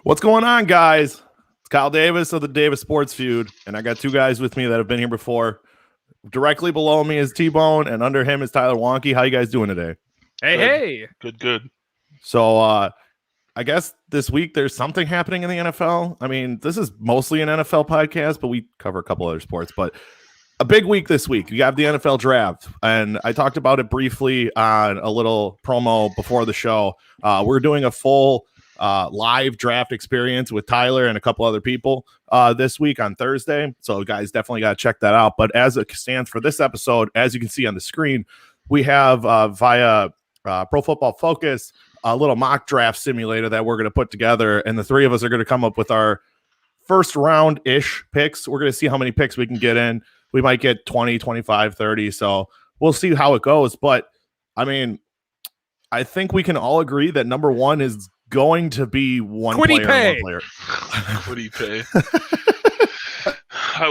What's going on, guys? It's Kyle Davis of the Davis Sports Feud, and I got two guys with me that have been here before. Directly below me is Tbone, and under him is Tyler Wonky. How you guys doing today? Hey. Good. So, I guess this week there's something happening in the NFL. I mean, this is mostly an NFL podcast, but we cover a couple other sports. But a big week this week. You have the NFL draft, and I talked about it briefly on a little promo before the show. We're doing a full live draft experience with Tyler and a couple other people this week on Thursday. So guys, definitely got to check that out. But as it stands for this episode, as you can see on the screen, we have via Pro Football Focus a little mock draft simulator that we're going to put together. And the three of us are going to come up with our first round-ish picks. We're going to see how many picks we can get in. We might get 20, 25, 30. So we'll see how it goes. But I mean, I think we can all agree that number one is going to be one Quiddy player. Pay. One player. Quiddy Pay. I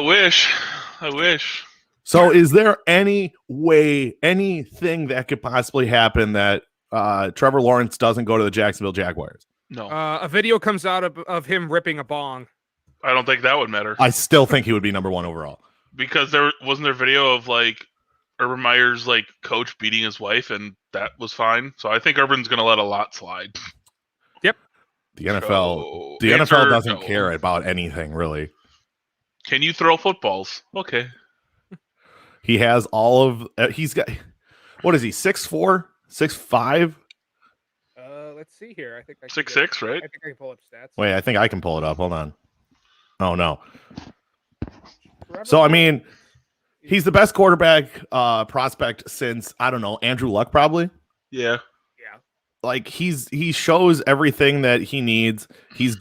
wish. So is there any way, anything that could possibly happen that Trevor Lawrence doesn't go to the Jacksonville Jaguars? No. A video comes out of him ripping a bong. I don't think that would matter. I still think he would be number one overall. Because there wasn't video of like Urban Meyer's like coach beating his wife, and that was fine. So I think Urban's gonna let a lot slide. The NFL doesn't care about anything, really. Can you throw footballs? Okay. He has all of he's got, what is he, 6'4", 6'5"? Let's see here. I think 6'6", right? I think I can pull up stats. Wait, I think I can pull it up. Hold on. Oh no. So I mean, he's the best quarterback prospect since, I don't know, Andrew Luck probably. Yeah. Like he shows everything that he needs. Is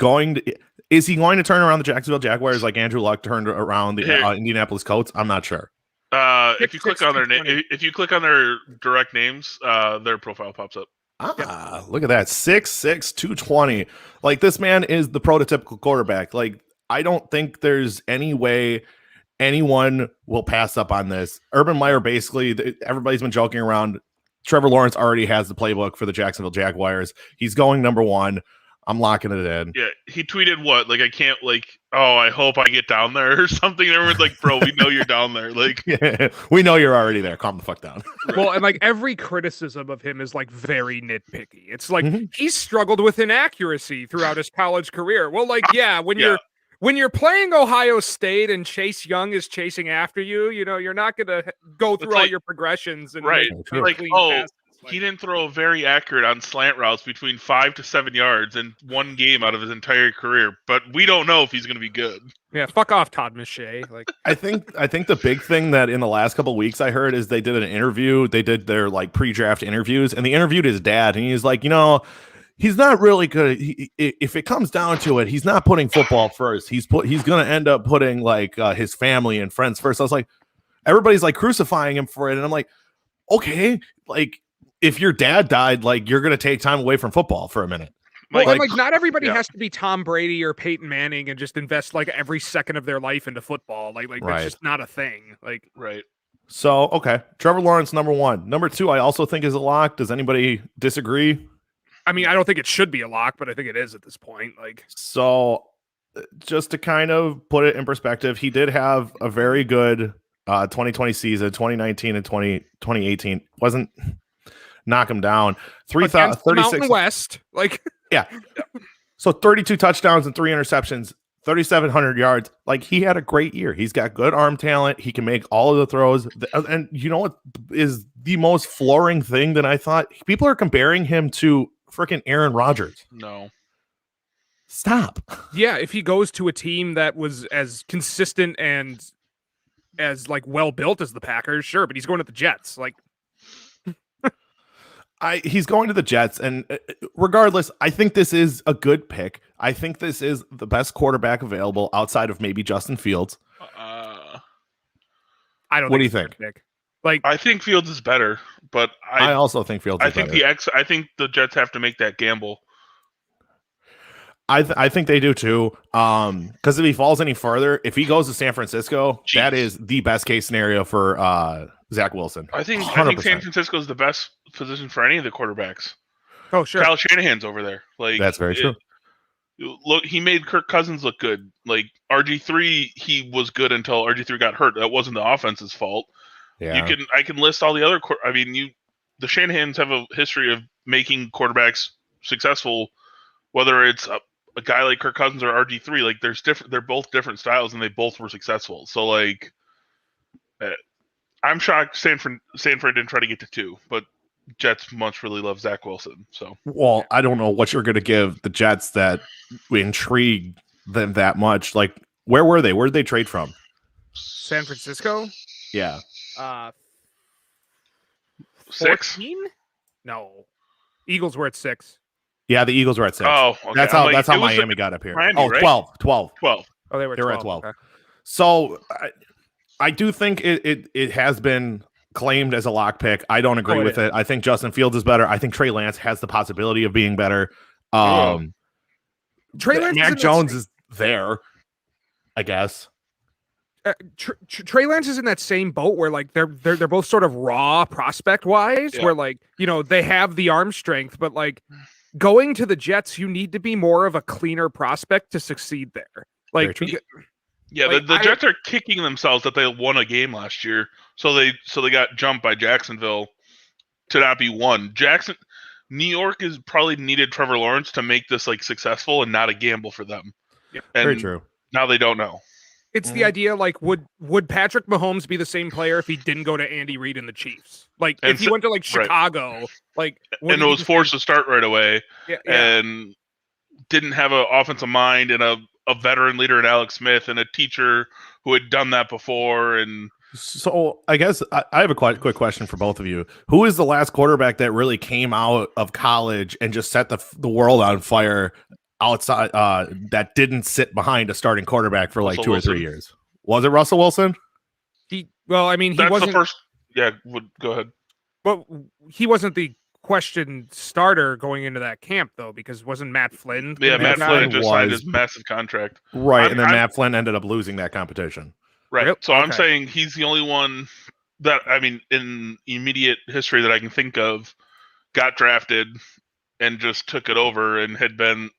he going to turn around the Jacksonville Jaguars like Andrew Luck turned around the Indianapolis Colts? I'm not sure. If you click on their name, if you click on their direct names, their profile pops up. Look at that. 6'6", 220. Like, this man is the prototypical quarterback. Like, I don't think there's any way anyone will pass up on this. Urban Meyer, basically, everybody's been joking around. Trevor Lawrence already has the playbook for the Jacksonville Jaguars. He's going number one. I'm locking it in. Yeah, he tweeted what? Like, I can't, like, I hope I get down there or something. Everyone's like, bro, we know you're down there. Like, yeah, we know you're already there. Calm the fuck down. Well, and like every criticism of him is like very nitpicky. It's like he's struggled with inaccuracy throughout his college career. Well, like, yeah, when you're playing Ohio State and Chase Young is chasing after you, you're not gonna go through all your progressions and right. make clean passes. He didn't throw very accurate on slant routes between 5 to 7 yards in one game out of his entire career, but we don't know if he's going to be good. Yeah, fuck off, Todd McShay. Like, I think the big thing that in the last couple of weeks I heard is they did an interview. They did their like pre-draft interviews, and they interviewed his dad, and he's like, he's not really good. If it comes down to it, he's not putting football first. He's going to end up putting like his family and friends first. I was like, everybody's like crucifying him for it, and I'm like, okay, like, if your dad died, like, you're going to take time away from football for a minute. Well, like not everybody has to be Tom Brady or Peyton Manning and just invest like every second of their life into football. Like that's just not a thing. Like, right. So, okay. Trevor Lawrence, number one. Number two, I also think is a lock. Does anybody disagree? I mean, I don't think it should be a lock, but I think it is at this point. Like, so just to kind of put it in perspective, he did have a very good 2020 season. 2019 and 2018 wasn't knock him down. 36 Mountain West, like, yeah. So 32 touchdowns and 3 interceptions, 3,700 yards. Like, he had a great year. He's got good arm talent. He can make all of the throws. And you know what is the most flooring thing that I thought? People are comparing him to freaking Aaron Rodgers. No. Stop. Yeah, if he goes to a team that was as consistent and as like well built as the Packers, sure, but he's going to the Jets. Like, he's going to the Jets, and regardless, I think this is a good pick. I think this is the best quarterback available outside of maybe Justin Fields. I don't. What do you think? Like, I think Fields is better, but I also think Fields. I think I think the Jets have to make that gamble. I think they do too. Because if he falls any further, if he goes to San Francisco, that is the best case scenario for Zach Wilson. I think 100%. San Francisco is the best position for any of the quarterbacks. Oh, sure. Kyle Shanahan's over there. Like, that's very true. Look, he made Kirk Cousins look good. Like RG3, he was good until RG3 got hurt. That wasn't the offense's fault. Yeah. I can list all the other. The Shanahans have a history of making quarterbacks successful, whether it's a guy like Kirk Cousins or RG3. Like they're both different styles, and they both were successful. So like, I'm shocked Stanford didn't try to get to 2, but Jets much really love Zach Wilson. So, well, I don't know what you're going to give the Jets that intrigue them that much. Like, where were they? Where did they trade from? San Francisco. Yeah. 6? 14? No. Eagles were at 6. Yeah, the Eagles were at 6. Oh, okay. That's how Miami got up here. Miami, right? 12. Oh, they were at 12. Okay. So I do think it has been claimed as a lock pick. I don't agree with it. I think Justin Fields is better. I think Trey Lance has the possibility of being better. Trey Lance, Mac Jones is there, I guess. Trey Lance is in that same boat where like they're both sort of raw prospect wise, where like, you know, they have the arm strength, but like going to the Jets, you need to be more of a cleaner prospect to succeed there. Like, the Jets are kicking themselves that they won a game last year, so they got jumped by Jacksonville to not be won. New York is probably needed Trevor Lawrence to make this like successful and not a gamble for them. Yeah. And very true. Now they don't know. It's the idea, like, would Patrick Mahomes be the same player if he didn't go to Andy Reid and the Chiefs? Like, if he went to like Chicago, like, and was forced to start right away, and didn't have an offensive mind and a veteran leader in Alex Smith and a teacher who had done that before. And so I guess I have a quick question for both of you. Who is the last quarterback that really came out of college and just set the world on fire outside that didn't sit behind a starting quarterback for like 2 or 3 years? Was it Russell Wilson? He wasn't the first. Yeah, go ahead. But he wasn't the question starter going into that camp though, because wasn't Matt Flynn? Yeah, Matt Flynn just signed his massive contract. Right, and then Matt Flynn ended up losing that competition. Right. Yep. So I'm saying he's the only one that, I mean, in immediate history that I can think of, got drafted and just took it over and had been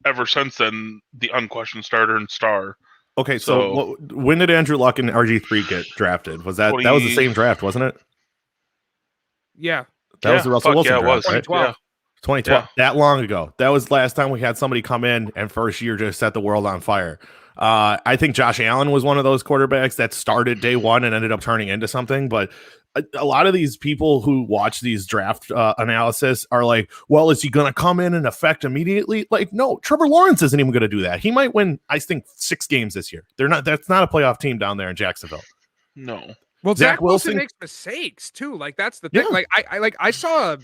ever since then the unquestioned starter and star. Okay, so when did Andrew Luck and RG3 get drafted? Was that was the same draft, wasn't it? Yeah. That was the Russell Wilson draft, it was. Right? 2012. 2012. Yeah. That long ago. That was last time we had somebody come in and first year just set the world on fire. I think Josh Allen was one of those quarterbacks that started day one and ended up turning into something. But a lot of these people who watch these draft analysis are like, well, is he going to come in and affect immediately? Like, no, Trevor Lawrence isn't even going to do that. He might win, I think, 6 games this year. That's not a playoff team down there in Jacksonville. No. Well, Zach Wilson makes mistakes too. Like, that's the thing. Yeah. Like I saw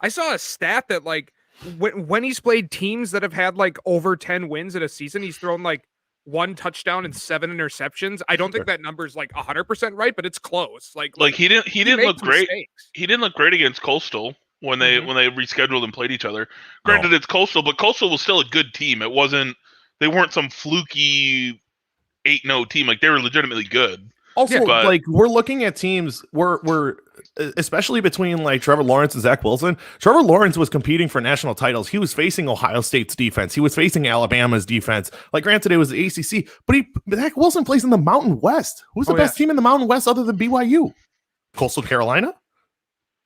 a stat that like when he's played teams that have had like over 10 wins in a season, he's thrown like 1 touchdown and 7 interceptions. I don't think that number's like 100% right, but it's close. Like he didn't look great. Mistakes. He didn't look great against Coastal when they rescheduled and played each other. Granted, it's Coastal, but Coastal was still a good team. They weren't some fluky 8-0 team. Like, they were legitimately good. Also, like, we're looking at teams we're especially between like Trevor Lawrence and Zach Wilson. Trevor Lawrence was competing for national titles. He was facing Ohio State's defense. He was facing Alabama's defense. Like, granted, it was the ACC, but Zach Wilson plays in the Mountain West. Who's the best team in the Mountain West other than BYU? Coastal Carolina?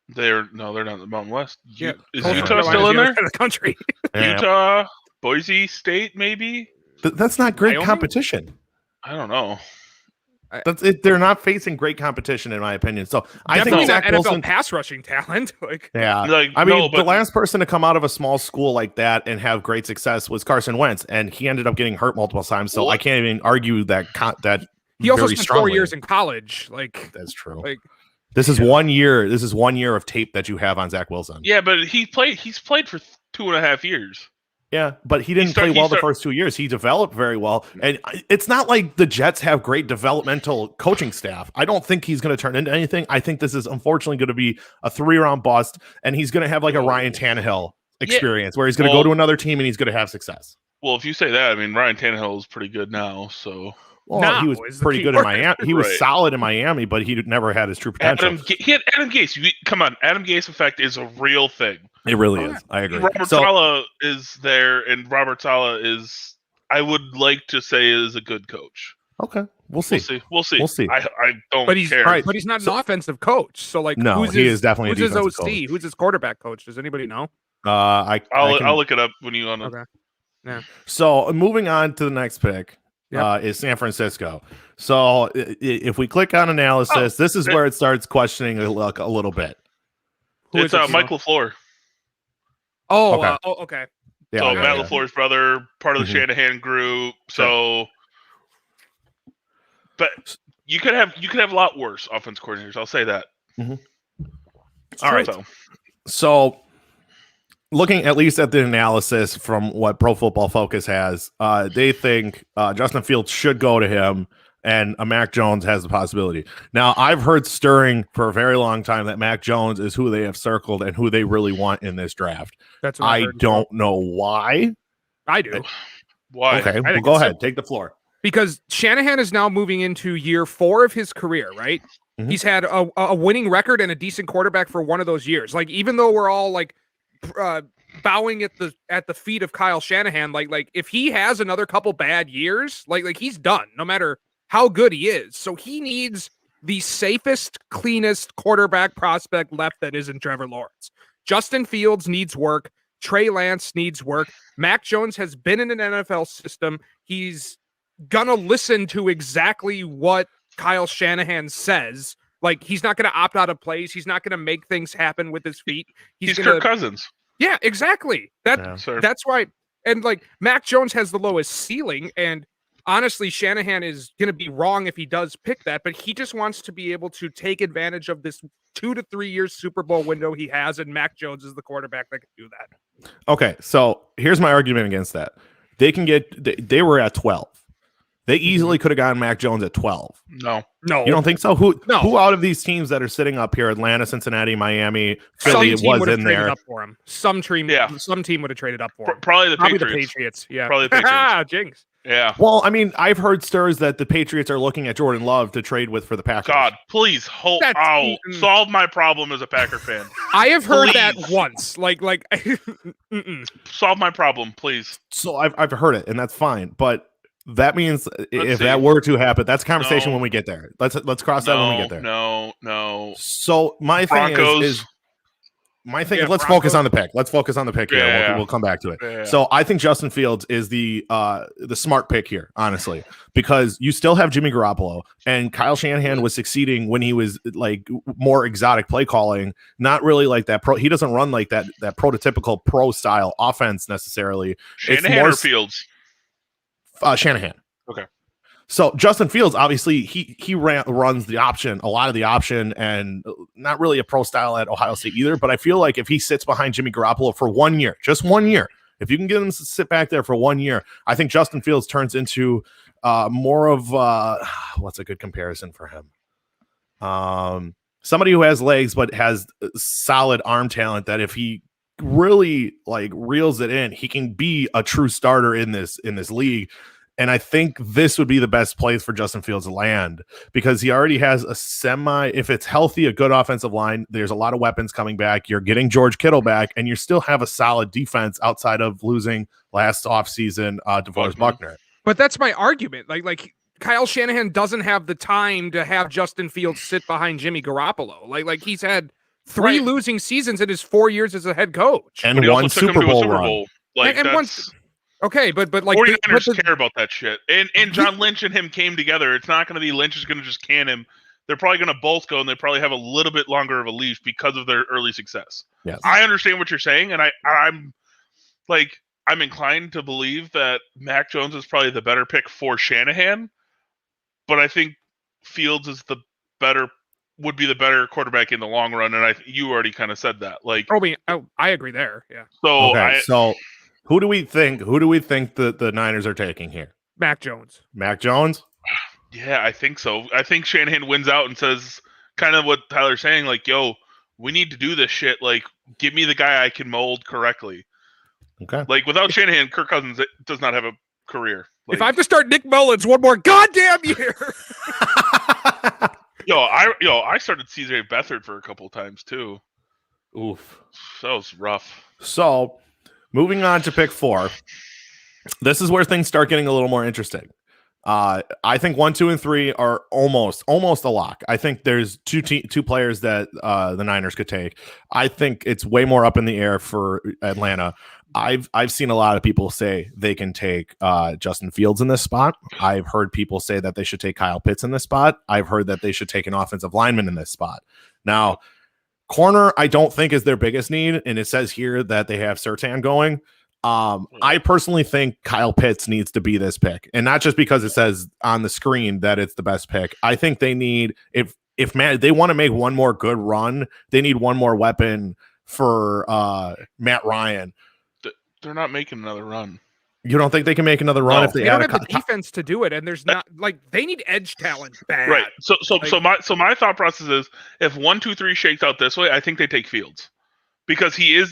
They're not in the Mountain West. Yeah. Is Utah still in there? The country. Utah, Boise State, maybe. That's not great competition. I don't know. That's it. They're not facing great competition, in my opinion. So I think Zach Wilson, pass rushing talent. The last person to come out of a small school like that and have great success was Carson Wentz, and he ended up getting hurt multiple times. So I can't even argue that he also spent 4 years in college. Like, that's true. Like, this is 1 year. This is 1 year of tape that you have on Zach Wilson. Yeah, but he's played for 2.5 years. Yeah, but he didn't play well the first 2 years. He developed very well. And it's not like the Jets have great developmental coaching staff. I don't think he's going to turn into anything. I think this is unfortunately going to be a 3-round bust, and he's going to have like a Ryan Tannehill experience where he's going to go to another team and he's going to have success. Well, if you say that, I mean, Ryan Tannehill is pretty good now, so... Well, he was pretty good in Miami. He was solid in Miami, but he never had his true potential. He had Adam Gase. Come on, Adam Gase effect is a real thing. It really is. I agree. Robert Saleh is there, and Robert Saleh is, I would like to say, is a good coach. Okay, we'll see. We'll see. I don't but he's, care. Right. But he's not an offensive coach. So, like, no, he is definitely a defensive who's his OC? coach. Who's his quarterback coach? Does anybody know? I'll look it up when you want to. Okay. Yeah. So moving on to the next pick is San Francisco. So if we click on analysis, this is where it starts questioning a little bit. It's Mike LaFleur. Oh, okay. Yeah, so Matt LaFleur's brother, part of the Shanahan group. So, but you could have a lot worse offense coordinators. I'll say that. All right. So looking at least at the analysis from what Pro Football Focus has, they think Justin Fields should go to him, and Mac Jones has the possibility. Now, I've heard stirring for a very long time that Mac Jones is who they have circled and who they really want in this draft. That's what I don't know why. I do. Why? Okay, well, go ahead. Take the floor. Because Shanahan is now moving into year 4 of his career, right? Mm-hmm. He's had a winning record and a decent quarterback for one of those years. Like, even though we're all like bowing at the feet of Kyle Shanahan, like if he has another couple bad years, like he's done, no matter how good he is. So he needs the safest, cleanest quarterback prospect left that isn't Trevor Lawrence. Justin Fields needs work. Trey Lance needs work. Mac Jones has been in an NFL system. He's gonna listen to exactly what Kyle Shanahan says. Like, he's not going to opt out of plays. He's not going to make things happen with his feet. He's Kirk Cousins. Yeah, exactly. That's why. And like, Mac Jones has the lowest ceiling, and honestly, Shanahan is going to be wrong if he does pick that, but he just wants to be able to take advantage of this 2 to 3 year Super Bowl window he has, and Mac Jones is the quarterback that can do that. Okay, so here's my argument against that. They were at 12. They easily could have gotten Mac Jones at 12. No. You don't think so? Who out of these teams that are sitting up here, Atlanta, Cincinnati, Miami, Philly, was in there? Up for him. Some team would have traded up for him. Probably the Patriots. Yeah. Probably the Patriots. Jinx. Yeah. Well, I mean, I've heard stirs that the Patriots are looking at Jordan Love to trade with for the Packers. God, please solve my problem as a Packer fan. I have heard that once. Like solve my problem, please. So I've heard it, and that's fine. But that means if that were to happen, that's a conversation when we get there. Let's cross that when we get there. No. So my thing is let's focus on the pick. Let's focus on the pick here. We'll come back to it. Yeah. So I think Justin Fields is the smart pick here, honestly, because you still have Jimmy Garoppolo, and Kyle Shanahan was succeeding when he was like more exotic play calling, not really like that pro. He doesn't run like that prototypical pro style offense necessarily. Shanahan or Fields? Shanahan. Okay. So Justin Fields, obviously, he runs a lot of the option, and not really a pro style at Ohio State either. But I feel like if he sits behind Jimmy Garoppolo for 1 year, just 1 year, if you can get him to sit back there for 1 year, I think Justin Fields turns into more of what's a good comparison for him? Somebody who has legs but has solid arm talent. That if he really like reels it in, he can be a true starter in this league. And I think this would be the best place for Justin Fields to land, because he already has if it's healthy, a good offensive line. There's a lot of weapons coming back. You're getting George Kittle back, and you still have a solid defense outside of losing last offseason DeForest Buckner. But that's my argument. Like Kyle Shanahan doesn't have the time to have Justin Fields sit behind Jimmy Garoppolo. Like he's had 3 losing seasons in his 4 years as a head coach, and one Super Bowl run. Like, and that's... Okay, but like 49ers care about that shit. And John Lynch and him came together. It's not going to be Lynch is going to just can him. They're probably going to both go, and they probably have a little bit longer of a leash because of their early success. Yes. I understand what you're saying, and I'm inclined to believe that Mac Jones is probably the better pick for Shanahan, but I think Fields is would be the better quarterback in the long run, and you already kind of said that. Like, I agree there. Yeah. So who do we think the Niners are taking here? Mac Jones. Mac Jones? Yeah, I think so. I think Shanahan wins out and says kind of what Tyler's saying, like, yo, we need to do this shit. Like, give me the guy I can mold correctly. Okay. Like, without Shanahan, Kirk Cousins does not have a career. Like, if I have to start Nick Mullins one more goddamn year. I started CJ Beathard for a couple of times too. Oof. That was rough. So, moving on to pick 4. This is where things start getting a little more interesting. I think 1, 2, and 3 are almost a lock. I think there's two players that the Niners could take. I think it's way more up in the air for Atlanta. I've seen a lot of people say they can take Justin Fields in this spot. I've heard people say that they should take Kyle Pitts in this spot. I've heard that they should take an offensive lineman in this spot. Now, corner, I don't think is their biggest need, and it says here that they have Surtain going. I personally think Kyle Pitts needs to be this pick, and not just because it says on the screen that it's the best pick. I think they need, if they want to make one more good run, they need one more weapon for Matt Ryan. They're not making another run. You don't think they can make another run if they don't have the defense to do it, and there's not they need edge talent bad. Right. So my thought process is if 1, 2, 3 shakes out this way, I think they take Fields because he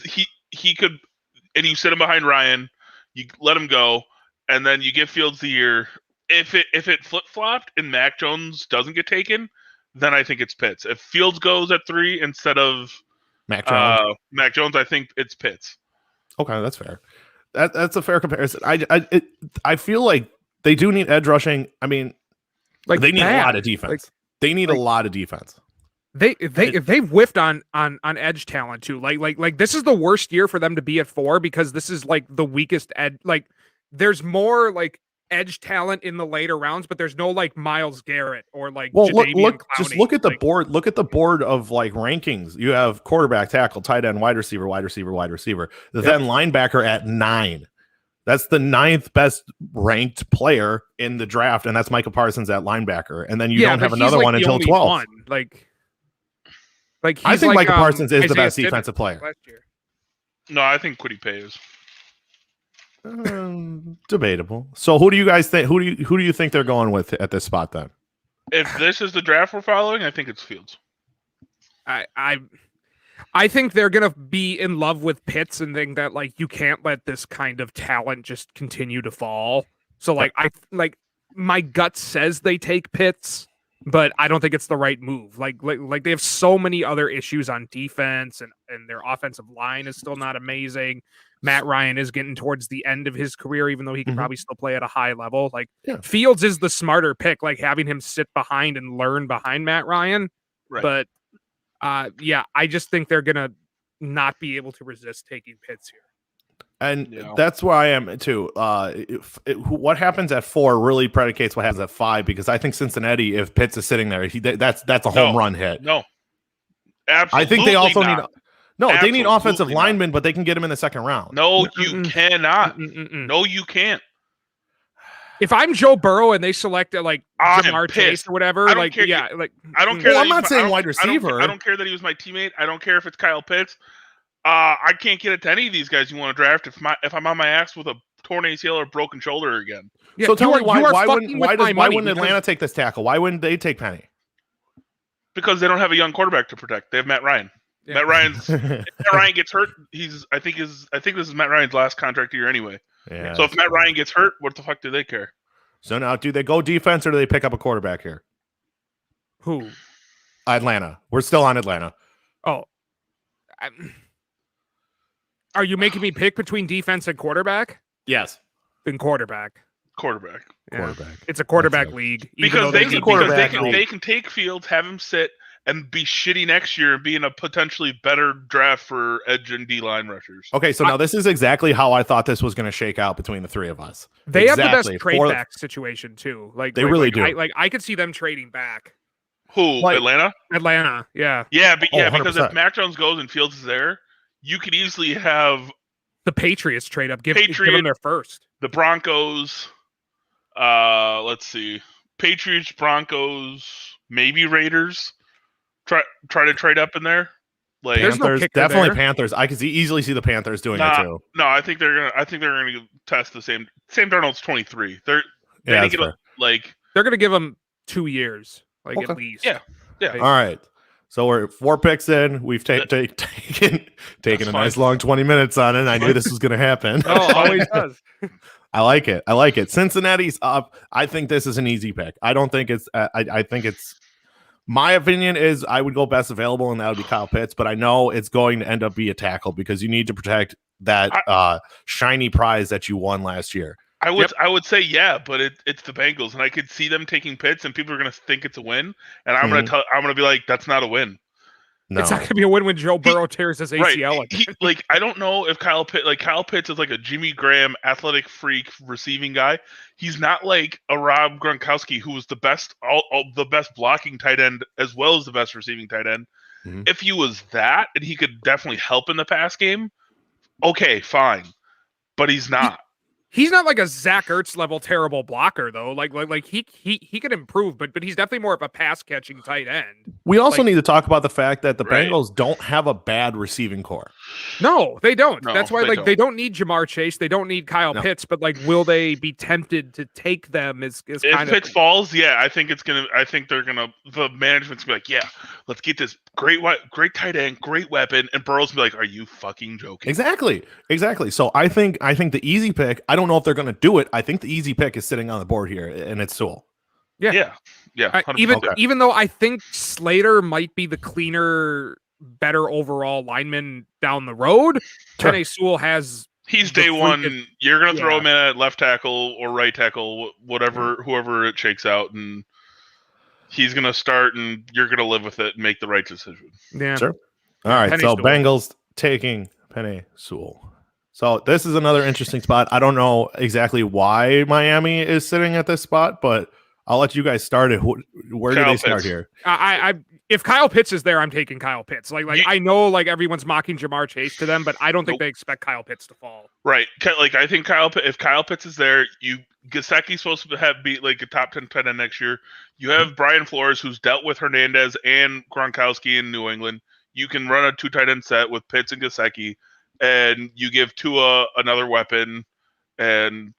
could. And you sit him behind Ryan, you let him go, and then you give Fields the year. If it flip flopped and Mac Jones doesn't get taken, then I think it's Pitts. If Fields goes at 3 instead of Mac Jones, I think it's Pitts. Okay, that's fair. That's a fair comparison. I feel like they do need edge rushing. I mean, they need a lot of defense. They need a lot of defense. They've whiffed on edge talent too. Like this is the worst year for them to be at 4 because this is like the weakest edge. Like there's more like edge talent in the later rounds, but there's no like Myles Garrett or like look just look at the board. Look at the board of like rankings. You have quarterback, tackle, tight end, wide receiver, wide receiver. Then linebacker at 9. That's the 9th best ranked player in the draft, and that's Micah Parsons at linebacker. And then you don't have another one until 12. I think Micah Parsons is the best defensive player. No, I think Kwity Paye is. Debatable. So who do you guys think? Who do you think they're going with at this spot then? If this is the draft we're following, I think it's Fields. I think they're gonna be in love with Pitts and think that like you can't let this kind of talent just continue to fall. So like my gut says they take Pitts, but I don't think it's the right move. Like they have so many other issues on defense, and their offensive line is still not amazing. Matt Ryan is getting towards the end of his career, even though he can probably still play at a high level. Like Fields is the smarter pick, like having him sit behind and learn behind Matt Ryan. Right. But I just think they're gonna not be able to resist taking Pitts here. And that's where I am too. What happens at 4 really predicates what happens at 5, because I think Cincinnati, if Pitts is sitting there, that's a home run hit. No, absolutely. I think they also need. No, absolutely they need offensive linemen, but they can get him in the second round. No, you cannot. No, you can't. If I'm Joe Burrow and they select like Jamar Chase or whatever, I don't care. Well, I'm not saying wide receiver. I don't care that he was my teammate. I don't care if it's Kyle Pitts. I can't get it to any of these guys you want to draft if I'm on my ass with a torn ACL or broken shoulder again. Yeah, so tell me why wouldn't Atlanta take this tackle? Why wouldn't they take Penny? Because they don't have a young quarterback to protect. They have Matt Ryan. Yeah. Matt Ryan gets hurt. I think this is Matt Ryan's last contract year anyway. Yeah. So if Matt Ryan gets hurt, what the fuck do they care? So now, do they go defense or do they pick up a quarterback here? Who? Atlanta. We're still on Atlanta. Oh. Are you making me pick between defense and quarterback? Yes. Then quarterback. Quarterback. It's a quarterback league. Because they can take Fields, have him sit, and be shitty next year and be in a potentially better draft for edge and D-line rushers. Okay, so now this is exactly how I thought this was going to shake out between the three of us. They have the best trade back situation, too. They really do. I could see them trading back. Who? Atlanta? Atlanta, yeah. Because if Mac Jones goes and Fields is there, you could easily have the Patriots trade up. Give them their first. The Broncos. Let's see. Patriots, Broncos, maybe Raiders. Try to trade up in there. Like Panthers, definitely there. Panthers. I can easily see the Panthers doing it too. No, I think they're gonna test the same. Sam Darnold's 23. They're gonna give him 2 years, at least. Yeah. All right. So we're 4 picks in. We've taken a nice long 20 minutes on it. I knew this was going to happen. Always does. I like it. Cincinnati's up. I think this is an easy pick. I don't think it's. I think it's My opinion is I would go best available, and that would be Kyle Pitts. But I know it's going to end up be a tackle because you need to protect that shiny prize that you won last year. I would say but it's the Bengals, and I could see them taking Pitts, and people are going to think it's a win, and I'm going to be like, that's not a win. No. It's not going to be a win when Joe Burrow tears his ACL. Right. I don't know if Kyle Pitts is like a Jimmy Graham athletic freak receiving guy. He's not like a Rob Gronkowski, who was the best, the best blocking tight end as well as the best receiving tight end. Mm-hmm. If he was that, and he could definitely help in the pass game, okay, fine. But he's not. He's not like a Zach Ertz level terrible blocker though. Like he could improve, but he's definitely more of a pass catching tight end. We also need to talk about the fact that the Bengals don't have a bad receiving core. No, they don't. No, that's why they don't need Jamar Chase. They don't need Kyle Pitts. But will they be tempted to take them? Is if kind Pitts falls, I think they're gonna. The management's gonna be like, let's get this great tight end, great weapon, and Burrow's gonna be like, are you fucking joking? Exactly. So I think the easy pick. I don't know if they're going to do it. I think the easy pick is sitting on the board here, and it's Sewell. Yeah. Even though I think Slater might be the cleaner, better overall lineman down the road, Penei Sewell has. He's day one. You're going to throw him in at left tackle or right tackle, whoever it shakes out, and he's going to start, and you're going to live with it and make the right decision. Yeah. Sure. All right. So Bengals taking Penei Sewell. So this is another interesting spot. I don't know exactly why Miami is sitting at this spot, but I'll let you guys start it. Where do they start here? If Kyle Pitts is there, I'm taking Kyle Pitts. I know everyone's mocking Jamar Chase to them, but I don't think they expect Kyle Pitts to fall. Right. I think if Kyle Pitts is there, Gesicki's supposed to be like a top 10 tight end next year. You have Brian Flores, who's dealt with Hernandez and Gronkowski in New England. You can run a 2 tight end set with Pitts and Gesicki. And you give Tua another weapon, and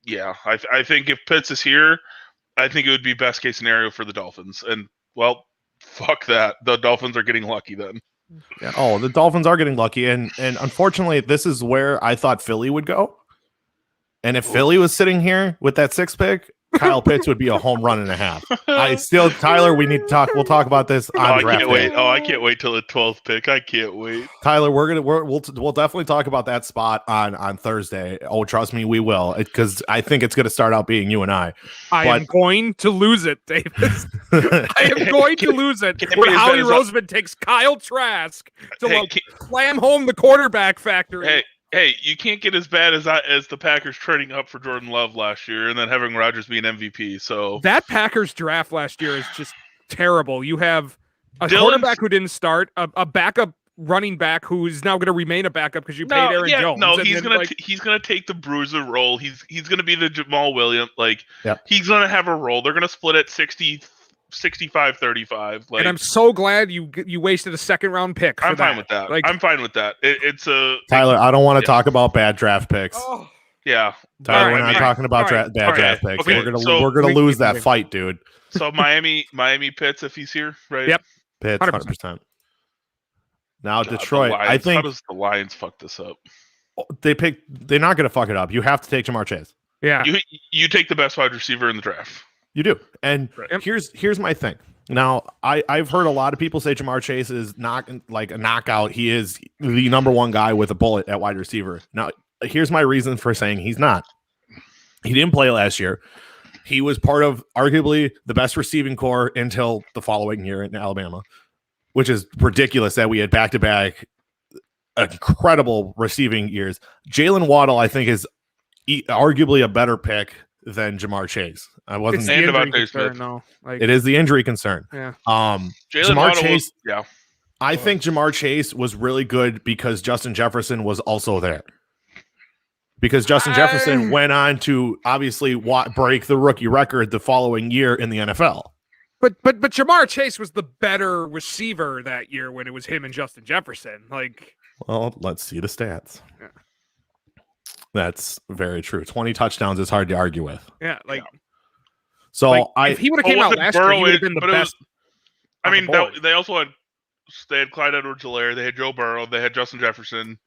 I think if Pitts is here, I think it would be best case scenario for the Dolphins. And fuck that, the Dolphins are getting lucky then. Yeah. Oh, the Dolphins are getting lucky, and unfortunately, this is where I thought Philly would go. And if Philly was sitting here with that 6th pick, Kyle Pitts would be a home run and a half. Tyler, we need to talk. We'll talk about this on draft day. I can't wait till the 12th pick. I can't wait. Tyler, we'll definitely talk about that spot on Thursday. Oh, trust me, we will, because I think it's going to start out being you and I. I am going to lose it, Davis. I am going to lose it when Howie Roseman takes Kyle Trask to slam home the quarterback factory. Hey, you can't get as bad as the Packers trading up for Jordan Love last year and then having Rodgers be an MVP. So that Packers draft last year is just terrible. You have a quarterback who didn't start, a backup running back who is now going to remain a backup because you paid Aaron Jones. No, he's gonna take the bruiser role. He's gonna be the Jamal Williams. He's gonna have a role. They're gonna split at 65-35. And I'm so glad you wasted a 2nd round pick. I'm fine with that. I'm fine with that. Tyler, I don't want to talk about bad draft picks. Oh. Yeah, Tyler, we're not talking about bad draft picks. Okay. We're gonna lose that fight, dude. So Miami Pitts, if he's here, right? Yep, Pitts, 100%. Now Detroit, I think. How does the Lions fuck this up? They're not gonna fuck it up. You have to take Jamar Chase. Yeah, you take the best wide receiver in the draft. You do. And here's my thing. Now, I've heard a lot of people say Jamar Chase is not like a knockout. He is the number 1 guy with a bullet at wide receiver. Now, here's my reason for saying he's not. He didn't play last year. He was part of arguably the best receiving core until the following year in Alabama, which is ridiculous that we had back-to-back incredible receiving years. Jalen Waddle, I think, is arguably a better pick than Jamar Chase. It is the injury concern. Yeah. Jamar Chase. I think Jamar Chase was really good because Justin Jefferson was also there. Because Justin Jefferson went on to obviously break the rookie record the following year in the NFL. But Jamar Chase was the better receiver that year when it was him and Justin Jefferson. Well, let's see the stats. Yeah. That's very true. 20 touchdowns is hard to argue with. Yeah, so if he would have came out last year, he would have been the best. They also had Clyde Edwards-Helaire, they had Joe Burrow, they had Justin Jefferson.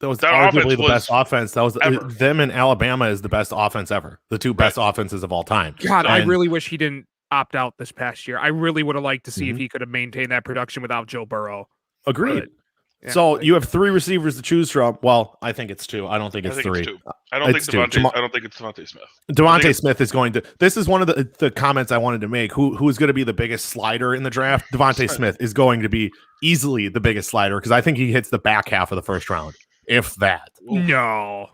That was arguably the best offense. That was them in Alabama is the best offense ever. The 2 best offenses of all time. God, I really wish he didn't opt out this past year. I really would have liked to see if he could have maintained that production without Joe Burrow. Agreed. So you have 3 receivers to choose from. Well, I think it's 2. I don't think it's 3. I don't think it's Devontae Smith. Devontae Smith is going to. This is one of the comments I wanted to make. Who is going to be the biggest slider in the draft? Devontae Smith is going to be easily the biggest slider because I think he hits the back half of the first round, if that. No.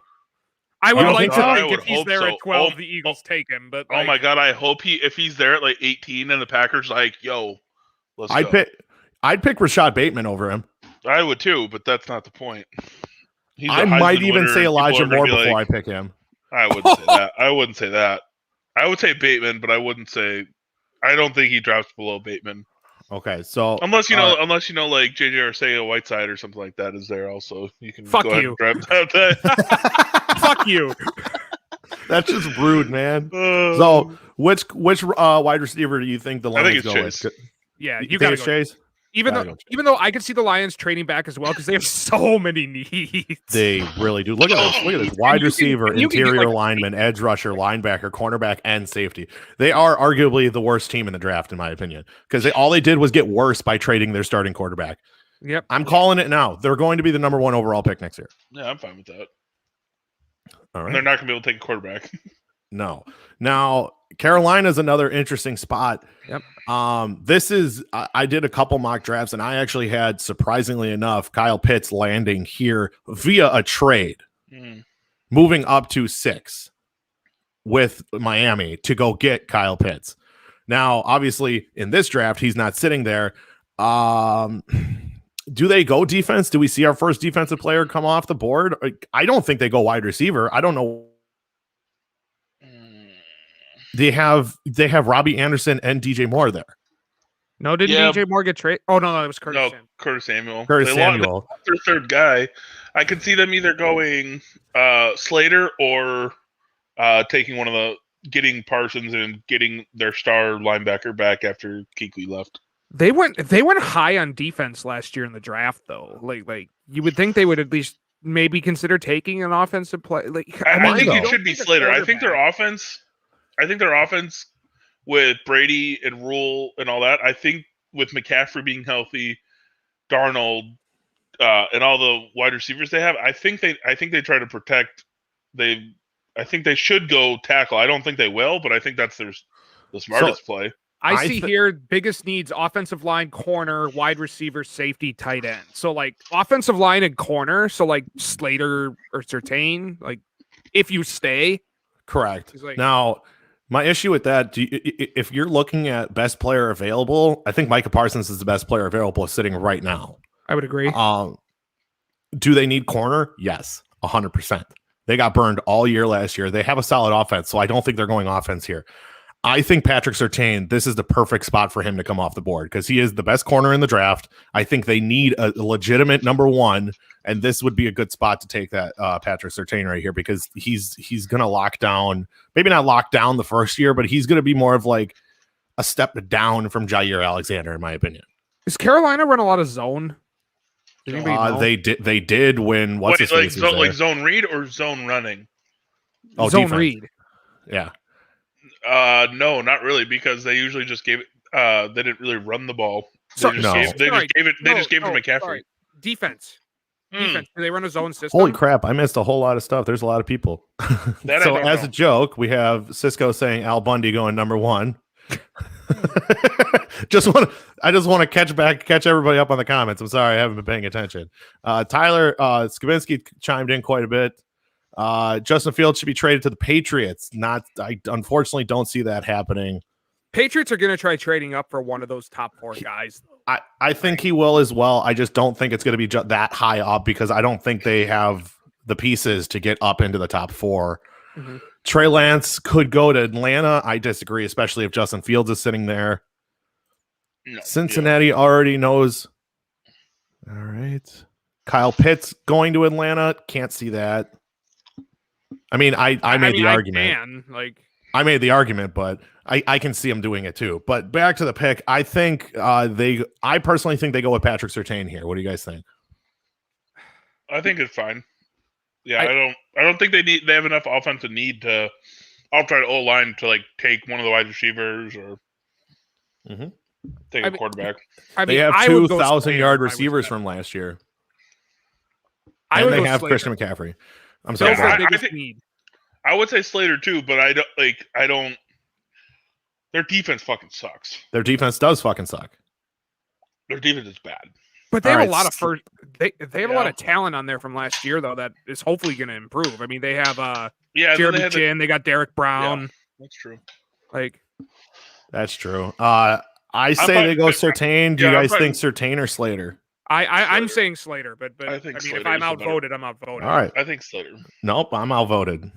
I would like to think if he's there at 12, the Eagles take him. But oh my god, I hope if he's there at like 18 and the Packers like, yo, let's go. I'd pick Rashad Bateman over him. I would too, but that's not the point. I might even say Elijah Moore before I pick him. I wouldn't say that. I wouldn't say that. I would say Bateman, but I wouldn't say. I don't think he drops below Bateman. Okay, so unless you know, like JJ Arcega-Whiteside or something like that is there also, you can fuck go ahead you. and grab that. Fuck you. That's just rude, man. So which wide receiver do you think the Lions go with? Yeah, you got Chase. Even though I could see the Lions trading back as well because they have so many needs. They really do. Look at this. Wide receiver, interior lineman, edge rusher, linebacker, cornerback, and safety. They are arguably the worst team in the draft, in my opinion, because all they did was get worse by trading their starting quarterback. Yep. I'm calling it now. They're going to be the number 1 overall pick next year. Yeah, I'm fine with that. All right. And they're not going to be able to take a quarterback. No. Now, Carolina's another interesting spot. Yep. This is I did a couple mock drafts, and I actually had, surprisingly enough, Kyle Pitts landing here via a trade, moving up to 6 with Miami to go get Kyle Pitts. Now, obviously, in this draft, he's not sitting there. Do they go defense? Do we see our first defensive player come off the board? I don't think they go wide receiver. I don't know. They have Robbie Anderson and DJ Moore there. No, didn't DJ Moore get traded? Oh no, it was Curtis. No, Curtis Samuel. Curtis Samuel. Their third guy. I could see them either going Slater or getting Parsons and getting their star linebacker back after Kuechly left. They went high on defense last year in the draft, though. Like you would think they would at least maybe consider taking an offensive play. Like I think it should be Slater. I think their offense with Brady and Rule and all that. I think with McCaffrey being healthy, Darnold, and all the wide receivers they have, I think they try to protect. I think they should go tackle. I don't think they will, but I think that's the smartest play. I see here biggest needs: offensive line, corner, wide receiver, safety, tight end. So like offensive line and corner. So like Slater or Surtain. Like if you stay, correct. Now, my issue with that, if you're looking at best player available, I think Micah Parsons is the best player available sitting right now. I would agree. Do they need corner? Yes, 100%. They got burned all year last year. They have a solid offense, so I don't think they're going offense here. I think Patrick Surtain, this is the perfect spot for him to come off the board because he is the best corner in the draft. I think they need a legitimate number 1, and this would be a good spot to take that Patrick Surtain right here because he's going to lock down, maybe not lock down the first year, but he's going to be more of like a step down from Jair Alexander, in my opinion. Does Carolina run a lot of zone? They did when what's his face like zone read or zone running? Oh, zone defense. read. Yeah. No, not really, because they usually just gave it. They didn't really run the ball. They just gave it to McCaffrey. Sorry. Defense. Defense. Do they run a zone system? Holy crap! I missed a whole lot of stuff. There's a lot of people. So as a joke, we have Cisco saying Al Bundy going number 1. I just want to catch everybody up on the comments. I'm sorry, I haven't been paying attention. Tyler Skabinski chimed in quite a bit. Justin Fields should be traded to the Patriots. I unfortunately don't see that happening. Patriots are going to try trading up for one of those top 4 guys. I think he will as well. I just don't think it's going to be that high up because I don't think they have the pieces to get up into the top 4. Mm-hmm. Trey Lance could go to Atlanta. I disagree, especially if Justin Fields is sitting there. No, Cincinnati already knows. All right. Kyle Pitts going to Atlanta. Can't see that. I mean, I made the argument. I made the argument, but I can see him doing it too. But back to the pick, I think I personally think they go with Patrick Surtain here. What do you guys think? I think it's fine. Yeah, I don't think they have enough offensive need to outside O-line to like take one of the wide receivers or Take a quarterback. They have 2,000-yard receivers from last year. And they have Christian McCaffrey. I'm sorry. I would say Slater too, but I don't. Their defense fucking sucks. Their defense does fucking suck. Their defense is bad. But they have a lot of They have a lot of talent on there from last year, though, that is hopefully going to improve. I mean, they have Jeremy Chin, they got Derek Brown. Yeah, that's true. That's true. I say they go Surtain. Do you guys think Surtain or Slater? I'm saying Slater, but I mean, Slater, if I'm outvoted, I'm outvoted. All right. I think Slater. Nope, I'm outvoted.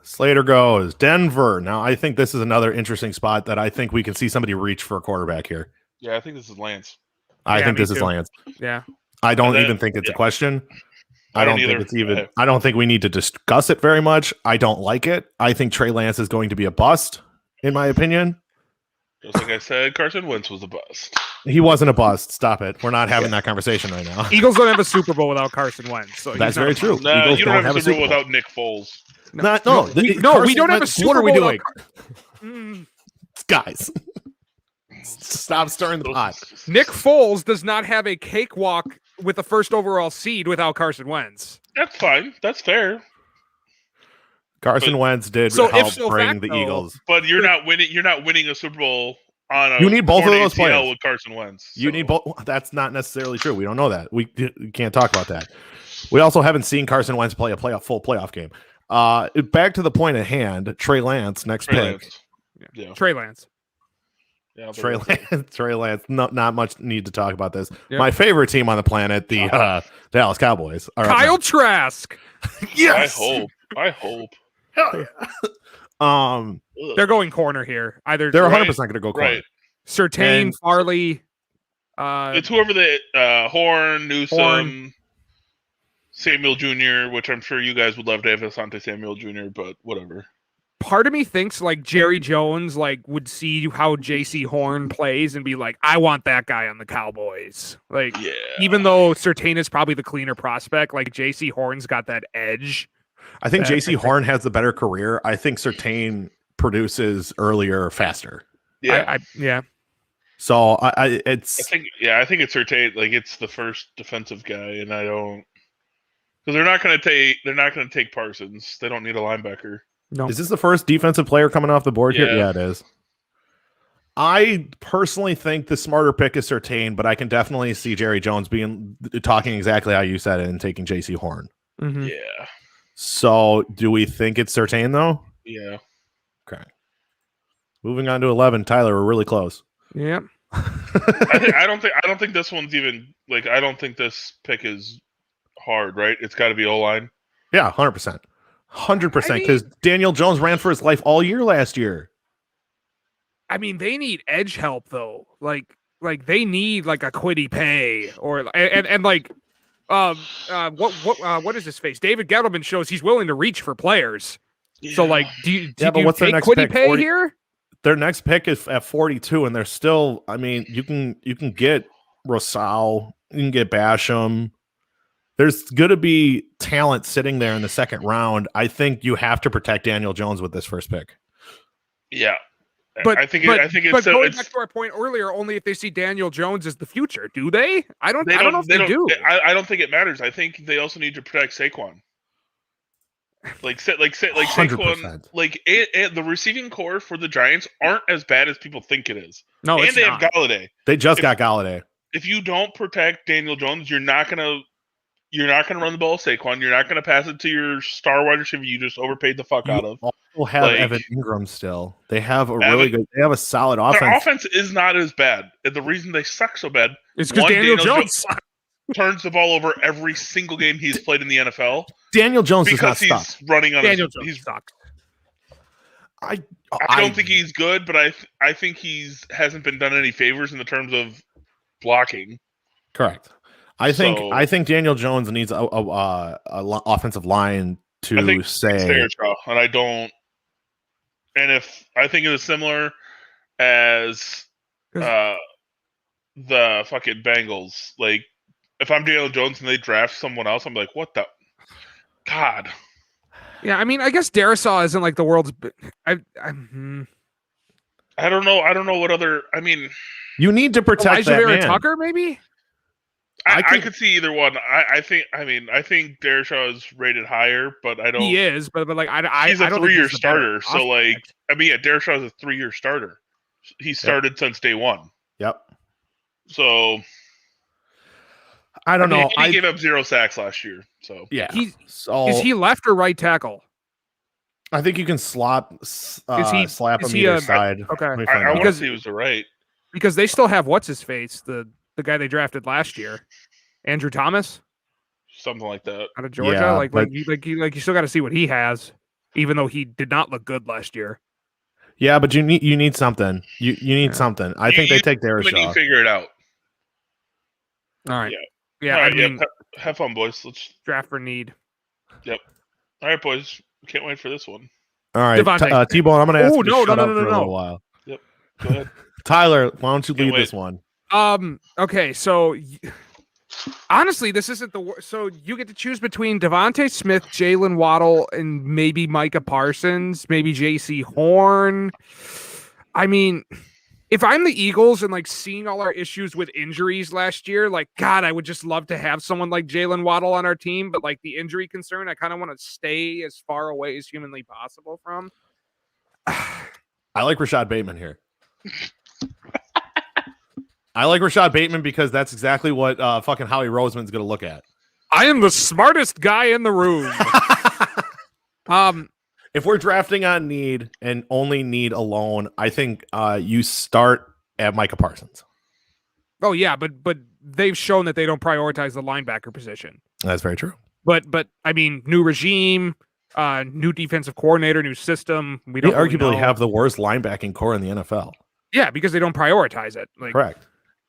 Slater goes. Denver. Now, I think this is another interesting spot that I think we can see somebody reach for a quarterback here. Yeah, I think this is Lance. I think this is Lance. Yeah. I don't even think it's a question. I don't think it's even. I don't think we need to discuss it very much. I don't like it. I think Trey Lance is going to be a bust, in my opinion. Just like I said, Carson Wentz was a bust. He wasn't a bust. Stop it. We're not having that conversation right now. Eagles don't have a Super Bowl without Carson Wentz. So that's very true. No, you don't have a Super Bowl without Nick Foles. No, we don't have a Super Bowl. What are we doing? Guys, stop stirring the pot. Nick Foles does not have a cakewalk with the first overall seed without Carson Wentz. That's fine. That's fair. Carson Wentz did help bring the Eagles. But you're not winning. You're not winning a Super Bowl on a. You need both of those players with Carson Wentz. You need both. That's not necessarily true. We don't know that. We can't talk about that. We also haven't seen Carson Wentz play a full playoff game. Back to the point at hand. Trey Lance, next pick. Yeah. Trey Lance. Yeah, Trey Lance. Not much need to talk about this. Yep. My favorite team on the planet, the Dallas Cowboys. Kyle Trask. Yes. I hope. Hell yeah. They're going corner here. Either they're 100% going to go corner. Right. Surtain, Farley. It's whoever Horn, Newsome, Samuel Jr., which I'm sure you guys would love to have Asante Samuel Jr., but whatever. Part of me thinks Jerry Jones would see how JC Horn plays and be like, I want that guy on the Cowboys. Even though Surtain is probably the cleaner prospect, JC Horn's got that edge. I think JC Horn has the better career. I think Surtain produces earlier, faster. Yeah. Yeah. So I think it's Surtain. It's the first defensive guy, and I don't, because they're not going to take Parsons. They don't need a linebacker. No. Is this the first defensive player coming off the board here? Yeah, it is. I personally think the smarter pick is Surtain, but I can definitely see Jerry Jones talking exactly how you said it and taking JC Horn. Mm-hmm. Yeah. So, do we think it's Surtain though? Yeah. Okay. Moving on to 11, Tyler. We're really close. Yeah. I don't think this one's even I don't think this pick is hard, right? It's got to be O-line. Yeah, 100%. 100%, because Daniel Jones ran for his life all year last year. I mean, they need edge help though. They need a Kwity Paye what is his face? David Gettleman shows he's willing to reach for players. Yeah. So do you what's take Kwity Paye here? Their next pick is at 42, and they're still. I mean, you can get Rosal, you can get Basham. There's going to be talent sitting there in the second round. I think you have to protect Daniel Jones with this first pick. Yeah. But I think it's going back to our point earlier, only if they see Daniel Jones as the future, do they? I don't know if they do. I don't think it matters. I think they also need to protect Saquon. Saquon, the receiving core for the Giants aren't as bad as people think it is. No, and they have Galladay. They just got Galladay. If you don't protect Daniel Jones, you're not gonna run the ball, Saquon. You're not gonna pass it to your star wide receiver you just overpaid the fuck out of. Will have Evan Ingram still. They have they have a solid offense. Their offense is not as bad. And the reason they suck so bad is because Daniel Jones turns the ball over every single game he's played in the NFL. Daniel Jones does not suck. He's running on Daniel Jones sucks. I don't think he's good, but I think he's hasn't been done any favors in the terms of blocking. Correct. I think Daniel Jones needs a offensive line to say. And I don't. And if I think it is similar as the fucking Bengals, if I'm Daniel Jones and they draft someone else, I'm like, what the God? Yeah, I mean, I guess Darisaw isn't the world's. I don't know what other. I mean, you need to protect that man. Tucker, maybe. I could see either one. I think Dershaw is rated higher, but I don't. He is, but like he's a 3-year starter, so like prospect. Dershaw is a 3-year starter. He started since day one. Yep. So I don't know. He gave up 0 sacks last year. So yeah. Is he left or right tackle? I think you can slap him either side. Okay. I want to see who's the right. Because they still have what's his face, the guy they drafted last year, Andrew Thomas, something like that, out of Georgia. Yeah, you still got to see what he has, even though he did not look good last year. Yeah, but you need something. You need something. I think they take Dershaw. Figure it out. All right. Yeah. All right, have fun, boys. Let's draft for need. Yep. All right, boys. Can't wait for this one. All right, Tbone. I'm going to ask you to shut up for a little while. Yep. Go ahead. Tyler, why don't you lead this one? Okay, so honestly, this isn't the worst. So you get to choose between Devontae Smith, Jalen Waddle, and maybe Micah Parsons, maybe J.C. Horn. I mean, if I'm the Eagles and like seeing all our issues with injuries last year, like, God, I would just love to have someone like Jalen Waddle on our team. But like the injury concern, I kind of want to stay as far away as humanly possible from. I like Rashad Bateman here. I like Rashad Bateman because that's exactly what fucking Howie Roseman's going to look at. I am the smartest guy in the room. If we're drafting on need and only need alone, I think you start at Micah Parsons. Oh yeah, but they've shown that they don't prioritize the linebacker position. That's very true. But I mean, new regime, new defensive coordinator, new system. We don't arguably have the worst linebacking core in the NFL. Yeah, because they don't prioritize it. Like, correct.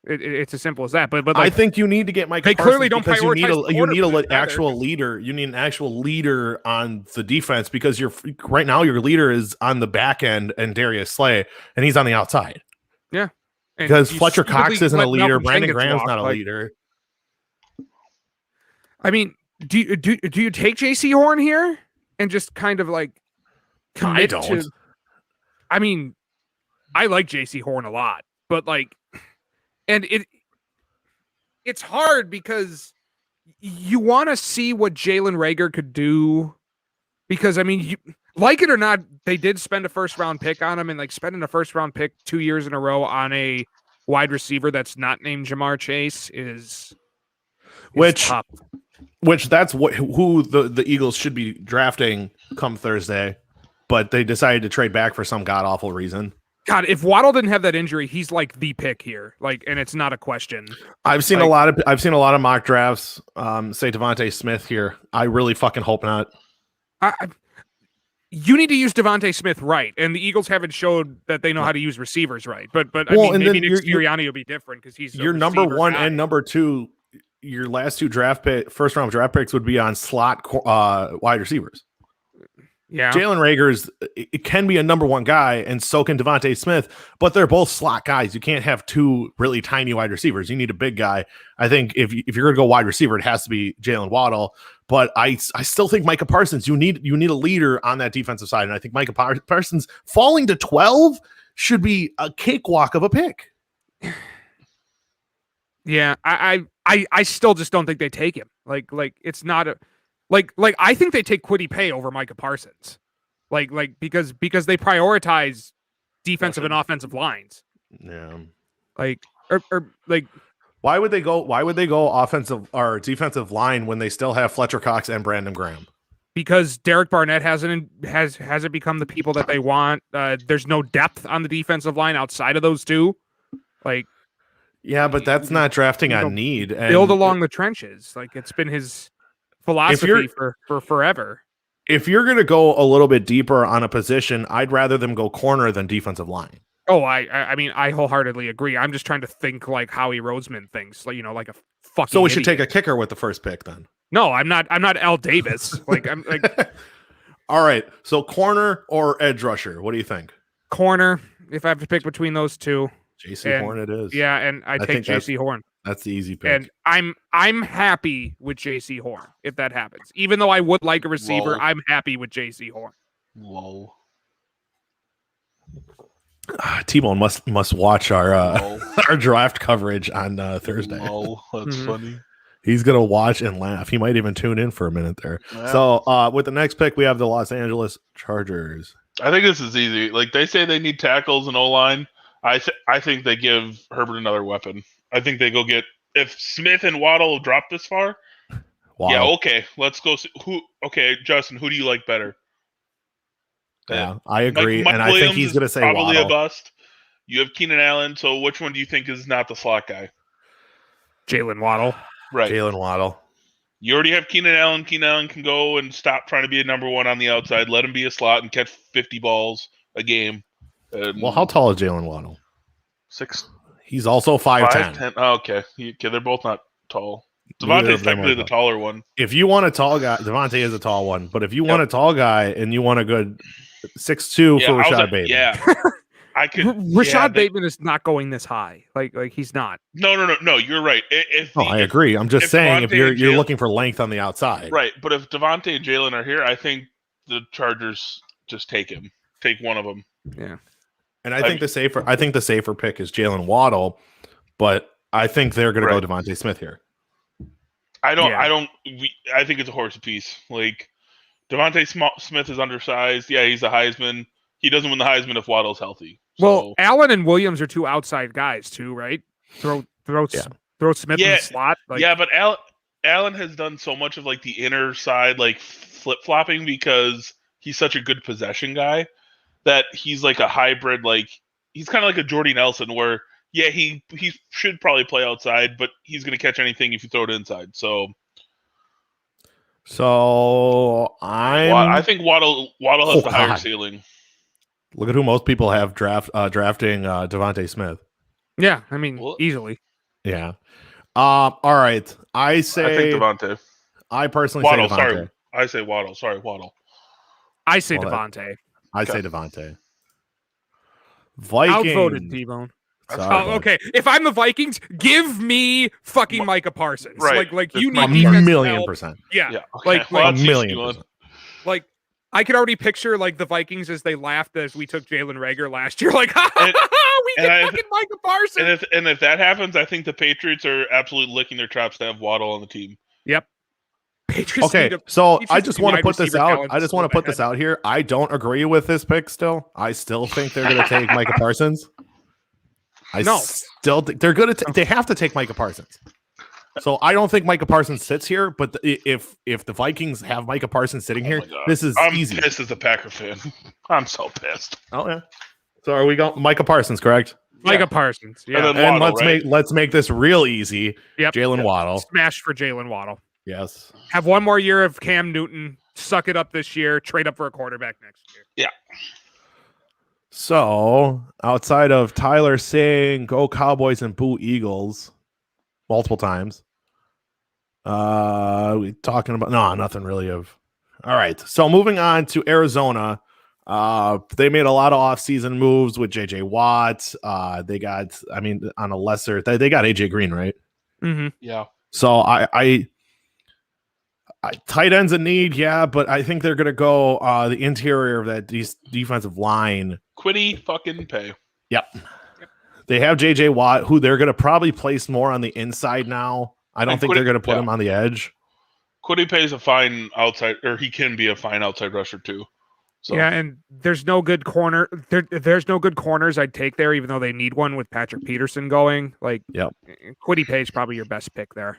It's as simple as that. But like, I think you need to get Micah Parsons. They clearly don't prioritize. You need an actual leader. You need an actual leader on the defense because right now your leader is on the back end and Darius Slay, and he's on the outside. Yeah, and because Fletcher Cox isn't a leader. Brandon Graham's not a like, leader. I mean, do you take J.C. Horn here and just kind of like? I don't. I mean, I like J.C. Horn a lot, but like. And it's hard because you want to see what Jalen Reagor could do because, I mean, like it or not, they did spend a first-round pick on him, and like spending a first-round pick 2 years in a row on a wide receiver that's not named Jamar Chase is tough. Which that's who the Eagles should be drafting come Thursday, but they decided to trade back for some god-awful reason. God, if Waddle didn't have that injury, he's like the pick here. Like, and it's not a question. I've seen a lot of mock drafts. Say Devontae Smith here. I really fucking hope not. You need to use Devontae Smith right, and the Eagles haven't showed that they know how to use receivers right. But I mean, maybe Nick Sirianni will be different because he's your number one guy. And number two. Your last two first round draft picks would be on slot wide receivers. Yeah, Jalen Reagor it can be a number one guy, and so can Devontae Smith, but they're both slot guys. You can't have two really tiny wide receivers. You need a big guy. I think if you're going to go wide receiver, it has to be Jalen Waddle. But I still think Micah Parsons. You need a leader on that defensive side, and I think Micah Parsons falling to 12 should be a cakewalk of a pick. Yeah, I still just don't think they take him. Like it's not a. Like I think they take Kwity Paye over Micah Parsons, like because they prioritize defensive and offensive lines. Yeah, like or like why would they go offensive or defensive line when they still have Fletcher Cox and Brandon Graham? Because Derek Barnett hasn't become the people that they want. There's no depth on the defensive line outside of those two. Like, yeah, but that's not drafting on need. And build along the trenches. Like it's been his philosophy for forever. If you're going to go a little bit deeper on a position, I'd rather them go corner than defensive line. Oh, I mean, I wholeheartedly agree. I'm just trying to think like Howie Roseman thinks, like, like a fucking. So we idiot. should take a kicker with the first pick then. No, I'm not Al Davis. Like I'm like. All right, so corner or edge rusher? What do you think? Corner. If I have to pick between those two, J.C. Horn it is. Yeah, and I take J.C. Horn. That's the easy pick. And I'm happy with J.C. Horn if that happens. Even though I would like a receiver, I'm happy with J.C. Horn. Whoa. Tbone must watch our our draft coverage on Thursday. That's funny. He's gonna watch and laugh. He might even tune in for a minute there. Yeah. So with the next pick, we have the Los Angeles Chargers. I think this is easy. Like they say they need tackles and O-line. I think they give Herbert another weapon. I think they go get if Smith and Waddle drop this far. Wow. Yeah, okay. Let's go. Okay, Justin, who do you like better? Yeah, I agree, Mike and Williams I think he's going to say probably Waddle. A bust. You have Keenan Allen, so which one do you think is not the slot guy? Jalen Waddle. Right. Jalen Waddle. You already have Keenan Allen. Keenan Allen can go and stop trying to be a number one on the outside. Let him be a slot and catch 50 balls a game. Well, how tall is Jalen Waddle? 6. He's also 5'10". Oh, okay. They're both not tall. Devontae's technically the taller one. If you want a tall guy, Devontae is a tall one. But if you want a tall guy and you want a good 6'2" for Rashad Bateman. Yeah. I could. Rashad Bateman is not going this high. Like he's not. No. You're right. I agree. I'm just saying if you're looking for length on the outside, right? But if Devontae and Jalen are here, I think the Chargers just take him. Take one of them. Yeah. And I think the safer pick is Jalen Waddle, but I think they're going to go Devontae Smith here. I think it's a horse apiece. Like Devontae Smith is undersized. Yeah, he's a Heisman. He doesn't win the Heisman if Waddle's healthy. Well, Allen and Williams are two outside guys too, right? Throw Smith in the slot. But Allen has done so much of like the inner side, like flip flopping, because he's such a good possession guy that he's like a hybrid. Like he's kind of like a Jordy Nelson, where he should probably play outside, but he's going to catch anything if you throw it inside. So I think Waddle has the higher ceiling. Look at who most people have drafting Devontae Smith. Yeah, I mean, easily. Yeah. All right. I think Devontae. I personally Waddle, say Devontae. Sorry. I say Waddle. Sorry, Waddle. I say Devontae. I say Devontae. Vikings. Outvoted Tbone. Okay. If I'm the Vikings, give me fucking Micah Parsons. Right. Like you need $1,000,000%. Yeah. Okay. Like $1,000,000%. Like I could already picture like the Vikings as they laughed as we took Jalen Reagor last year. Like, we get fucking Micah Parsons. And if that happens, I think the Patriots are absolutely licking their chops to have Waddle on the team. Yep. Patriots so I just want to put this out. I just want to put this out here. I don't agree with this pick still. I still think they're going to take Micah Parsons. Still think they're going to they have to take Micah Parsons. So I don't think Micah Parsons sits here, but if the Vikings have Micah Parsons sitting here, this is easy. I'm pissed as a Packer fan. I'm so pissed. Oh yeah. So are we going Micah Parsons, correct? Micah Parsons. Yeah. And Waddle, let's make this real easy. Yep. Jalen Waddle. Smash for Jalen Waddle. Yes. Have one more year of Cam Newton. Suck it up this year. Trade up for a quarterback next year. Yeah. So outside of Tyler saying "Go Cowboys" and "Boo Eagles" multiple times, we talking about nothing really of. All right. So moving on to Arizona. They made a lot of offseason moves with JJ Watt. They got, on a lesser, they got AJ Green, right? Mm-hmm. Yeah. So I tight ends in need, but I think they're gonna go the interior of that defensive line. Quiddy fucking pay. Yep. They have JJ Watt, who they're gonna probably place more on the inside now. I don't think they're gonna put him on the edge. Quiddy pays a fine outside, or he can be a fine outside rusher too. So. Yeah, and there's no good corner. There's no good corners I'd take there, even though they need one with Patrick Peterson going. Like, Quiddy Pay's probably your best pick there.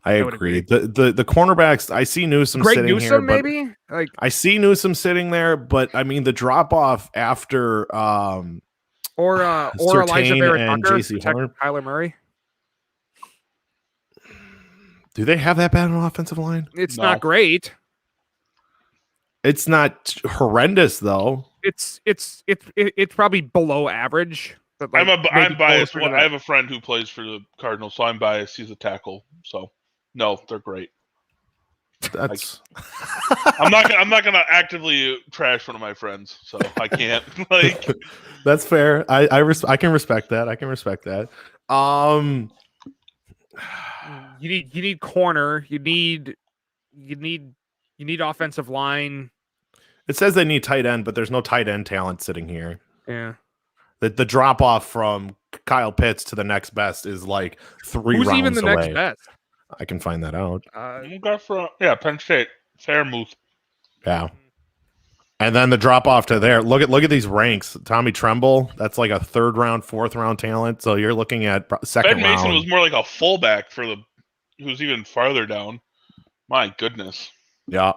I agree. The cornerbacks, I see Newsome Greg sitting Newsome, here. maybe? Like I see Newsome sitting there, but the drop off after or Elijah Barrett and Tucker, JC Horn. Kyler Murray. Do they have that bad an offensive line? It's not great. It's not horrendous though. It's probably below average. But I'm biased. Well, I have a friend who plays for the Cardinals, so I'm biased. He's a tackle, so no, they're great. That's I'm not gonna actively trash one of my friends, so I can't. That's fair. I can respect that. I can respect that. You need corner. You need offensive line. It says they need tight end, but there's no tight end talent sitting here. Yeah. The drop off from Kyle Pitts to the next best is like 3 Who's rounds even the away. next best? I can find that out. Penn State, Fairmouth. Yeah. And then the drop off to there. Look at these ranks. Tommy Tremble, that's like a 3rd round, 4th round talent. So you're looking at 2nd Ben Mason round. was more like a fullback who's even farther down. My goodness. Yeah.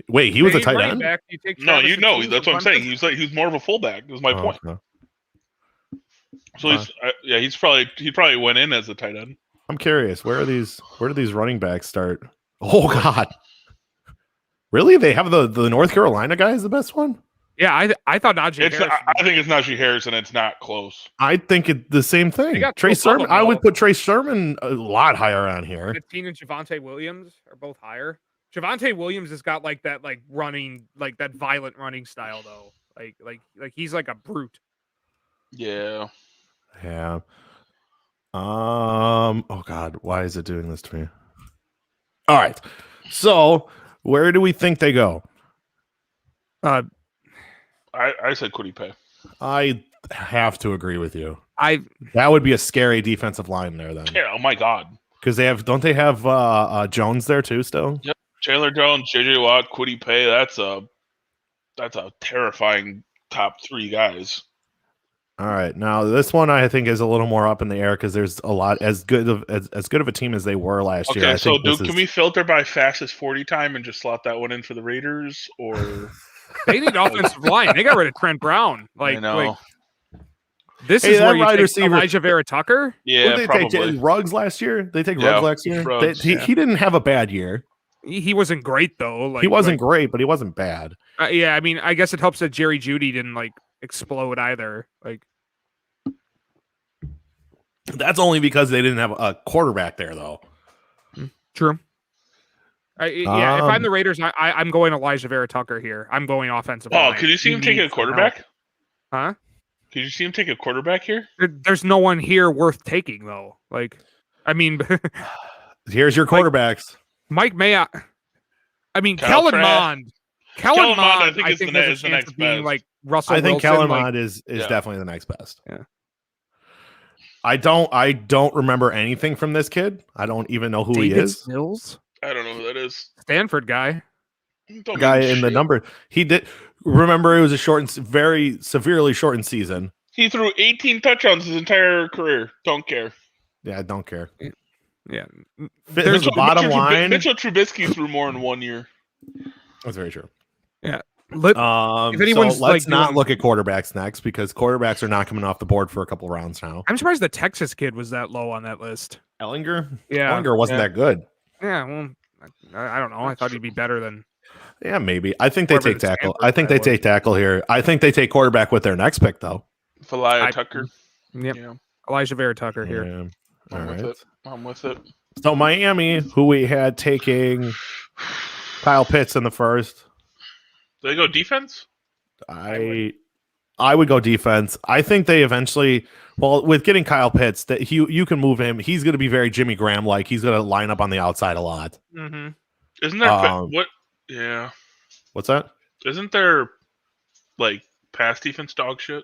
Wait, he was a tight end? Back, No, that's what I'm saying. He's more of a fullback. Is my point. Okay. So he probably went in as a tight end. I'm curious. Where do these running backs start? Oh God. Really? They have the North Carolina guy is the best one? Yeah, I thought Najee Harris. I think it's Najee Harris, and it's not close. I think it's the same thing. Trey Sermon. I would put Trey Sermon a lot higher on here. 15 and Javonte Williams are both higher. Javonte Williams has got like that running, like that violent running style though. Like he's like a brute. Yeah. Yeah. Oh God, why is it doing this to me? All right. So where do we think they go? I said Kwity Paye. I have to agree with you. That would be a scary defensive line there then. Yeah, oh my God. Because don't they have Jones there too still? Yep. Chandler Jones, JJ Watt, Kwity Paye, that's a terrifying top 3 guys. All right, now this one I think is a little more up in the air because there's a lot as good of a team as they were last year. Okay, so can we filter by fastest 40 time and just slot that one in for the Raiders, or they need offensive line? They got rid of Trent Brown. I know. This is where you wide take receiver Elijah Vera Tucker. Yeah, they probably. take Ruggs last year. They take Ruggs last year. Ruggs, he didn't have a bad year. He wasn't great though. He wasn't great, but he wasn't bad. Yeah, I mean, I guess it helps that Jerry Jeudy didn't explode either. That's only because they didn't have a quarterback there, though. True. If I'm the Raiders, I'm going Elijah Vera Tucker here. I'm going offensive line. Could you see him take a quarterback? Huh? Could you see him take a quarterback here? There's no one here worth taking, though. Here's your quarterbacks. Mike Mayock. I mean, Kyle Kellen Trask. Mond. Kellen Mond, I think has is a the chance next of being best. like Russell I think Wilson. Kellen Mond is definitely the next best. Yeah. I don't remember anything from this kid. I don't even know who David he is. Mills? I don't know who that is. Stanford guy. Guy in the number. He did. Remember, it was a very severely shortened season. He threw 18 touchdowns his entire career. Don't care. Yeah, I don't care. Yeah. There's the bottom line. Mitchell Trubisky threw more in 1 year. That's very true. Yeah. If anyone's let's not look at quarterbacks next because quarterbacks are not coming off the board for a couple rounds now. I'm surprised the Texas kid was that low on that list. Ellinger? Yeah. Ellinger wasn't that good. Yeah, well, I don't know. I thought he'd be better than. Yeah, maybe. I think they take tackle. I think they take tackle here. I think they take quarterback with their next pick, though. Falia Tucker. Yep. Yeah. Elijah Vera Tucker here. Yeah. I'm with it. So Miami, who we had taking Kyle Pitts in the first. Do they go defense? I would go defense. I think they eventually, with getting Kyle Pitts, that you can move him. He's going to be very Jimmy Graham like. He's going to line up on the outside a lot. Mm-hmm. Isn't there what? Yeah. What's that? Isn't there pass defense dog shit?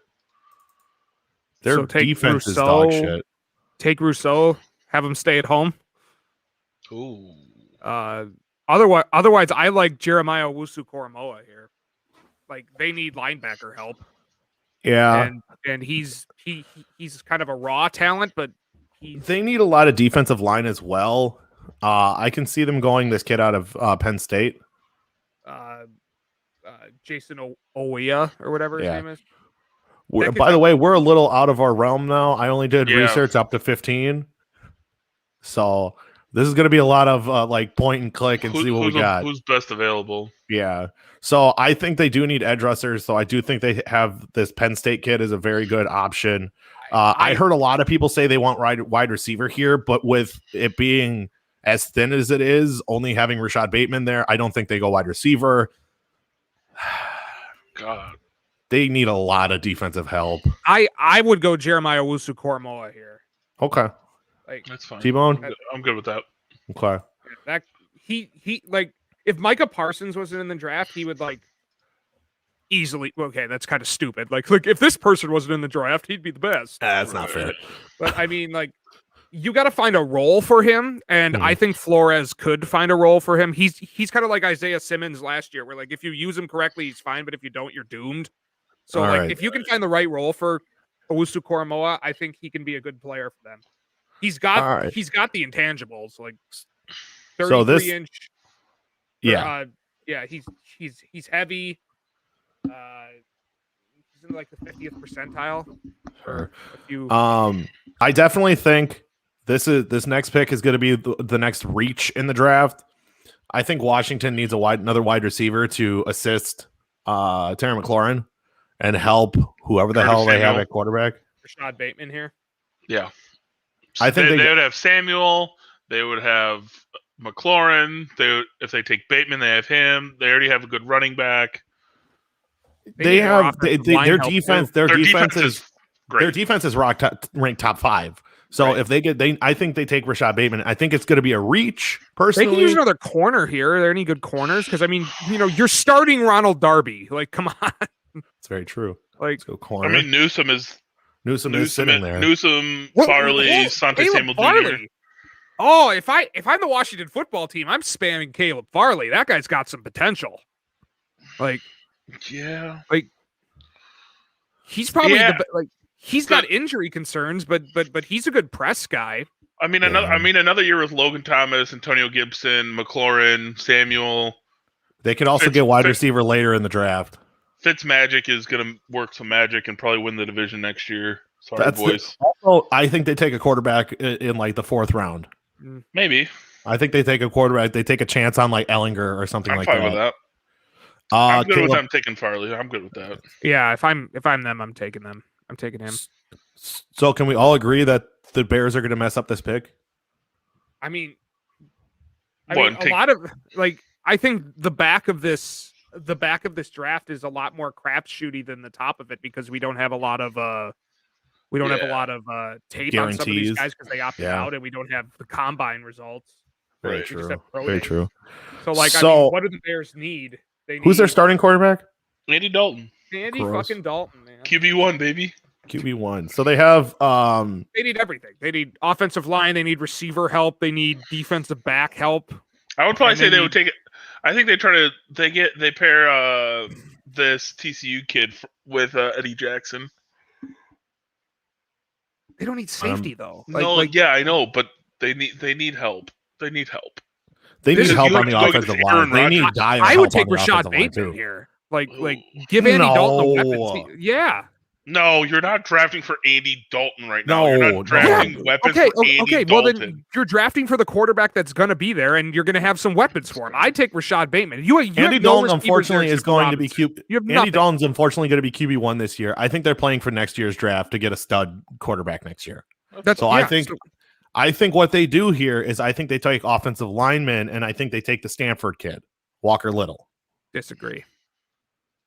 Their defense is dog shit. Take Rousseau. Have him stay at home. Ooh. Otherwise, I like Jeremiah Owusu-Koramoah here. They need linebacker help. Yeah, and he's kind of a raw talent, but they need a lot of defensive line as well. I can see them going this kid out of Penn State. Jason Oweya or whatever his name is. By the way, we're a little out of our realm now. I only did research up to 15. So this is going to be a lot of point and click and see what we got. Who's best available? Yeah. So I think they do need edge rushers. So I do think they have this Penn State kid as a very good option. I heard a lot of people say they want wide receiver here, but with it being as thin as it is, only having Rashad Bateman there, I don't think they go wide receiver. God. They need a lot of defensive help. I would go Jeremiah Owusu-Koramoah here. Okay. That's fine. Tbone? I'm good with that. Okay. He if Micah Parsons wasn't in the draft, he would easily. Okay, that's kind of stupid. Like, if this person wasn't in the draft, he'd be the best. That's not fair. But I mean, like, you got to find a role for him, and I Mhm. think Flores could find a role for him. He's kind of like Isaiah Simmons last year, where like if you use him correctly, he's fine, but if you don't, you're doomed. So All like right. if you can find the right role for Owusu Koromoa, I think he can be a good player for them. He's got the intangibles, like 33-inch. Yeah. He's heavy. He's in like the 50th percentile. Sure. A few. I definitely think this next pick is going to be the next reach in the draft. I think Washington needs another wide receiver to assist Terry McLaurin and help whoever the hell they have at quarterback. Rashad Bateman here. Yeah. I think they would have Samuel. They would have McLaurin. If they take Bateman, they have him. They already have a good running back. Their defense is great. Their defense is ranked top 5. So if I think they take Rashad Bateman. I think it's going to be a reach. Personally, they can use another corner here. Are there any good corners? Because I mean, you're starting Ronald Darby. Like, come on. It's very true. Like, let's go corner. I mean, Newsome is sitting there. Newsome, Farley, Sante Samuel Jr. Oh, if I'm the Washington football team, I'm spamming Caleb Farley. That guy's got some potential. Like, yeah, like he's probably he's got injury concerns, but he's a good press guy. I mean, another year with Logan Thomas, Antonio Gibson, McLaurin, Samuel. They could also get wide receiver later in the draft. Fitzmagic is going to work some magic and probably win the division next year. Sorry, boys. Also, I think they take a quarterback in like the 4th round. Maybe. I think they take a quarterback. They take a chance on like Ellinger or something like that. I'm fine with that. I'm good with them taking Farley. I'm good with that. Yeah, if I'm them, I'm taking them. I'm taking him. So can we all agree that the Bears are going to mess up this pick? I mean, a lot of I think the back of this draft is a lot more crapshooty than the top of it because we don't have a lot of tape guarantees on some of these guys because they opted out, and we don't have the combine results. Very true. Very true. So I mean, what do the Bears need? Who's their starting quarterback? Andy Dalton. Andy fucking Dalton, man. QB1, baby. QB1. So they have they need everything. They need offensive line, they need receiver help, they need defensive back help. I would probably say they would take it. I think they pair this TCU kid with Eddie Jackson. They don't need safety though. Yeah, I know, but they need help. They need help. They need help on the offensive line. They need dire help. I would take Rashad Bateman here. Like give Andy Dalton a weapon. Yeah. No, you're not drafting for Andy Dalton right now. You're not drafting weapons for Andy Dalton. Well, then you're drafting for the quarterback that's going to be there, and you're going to have some weapons for him. I take Rashad Bateman. Andy Dalton, unfortunately, is going to be Andy Dalton's unfortunately going to be QB1 this year. I think they're playing for next year's draft to get a stud quarterback next year. I think what they do here is I think they take offensive linemen, and I think they take the Stanford kid, Walker Little. Disagree.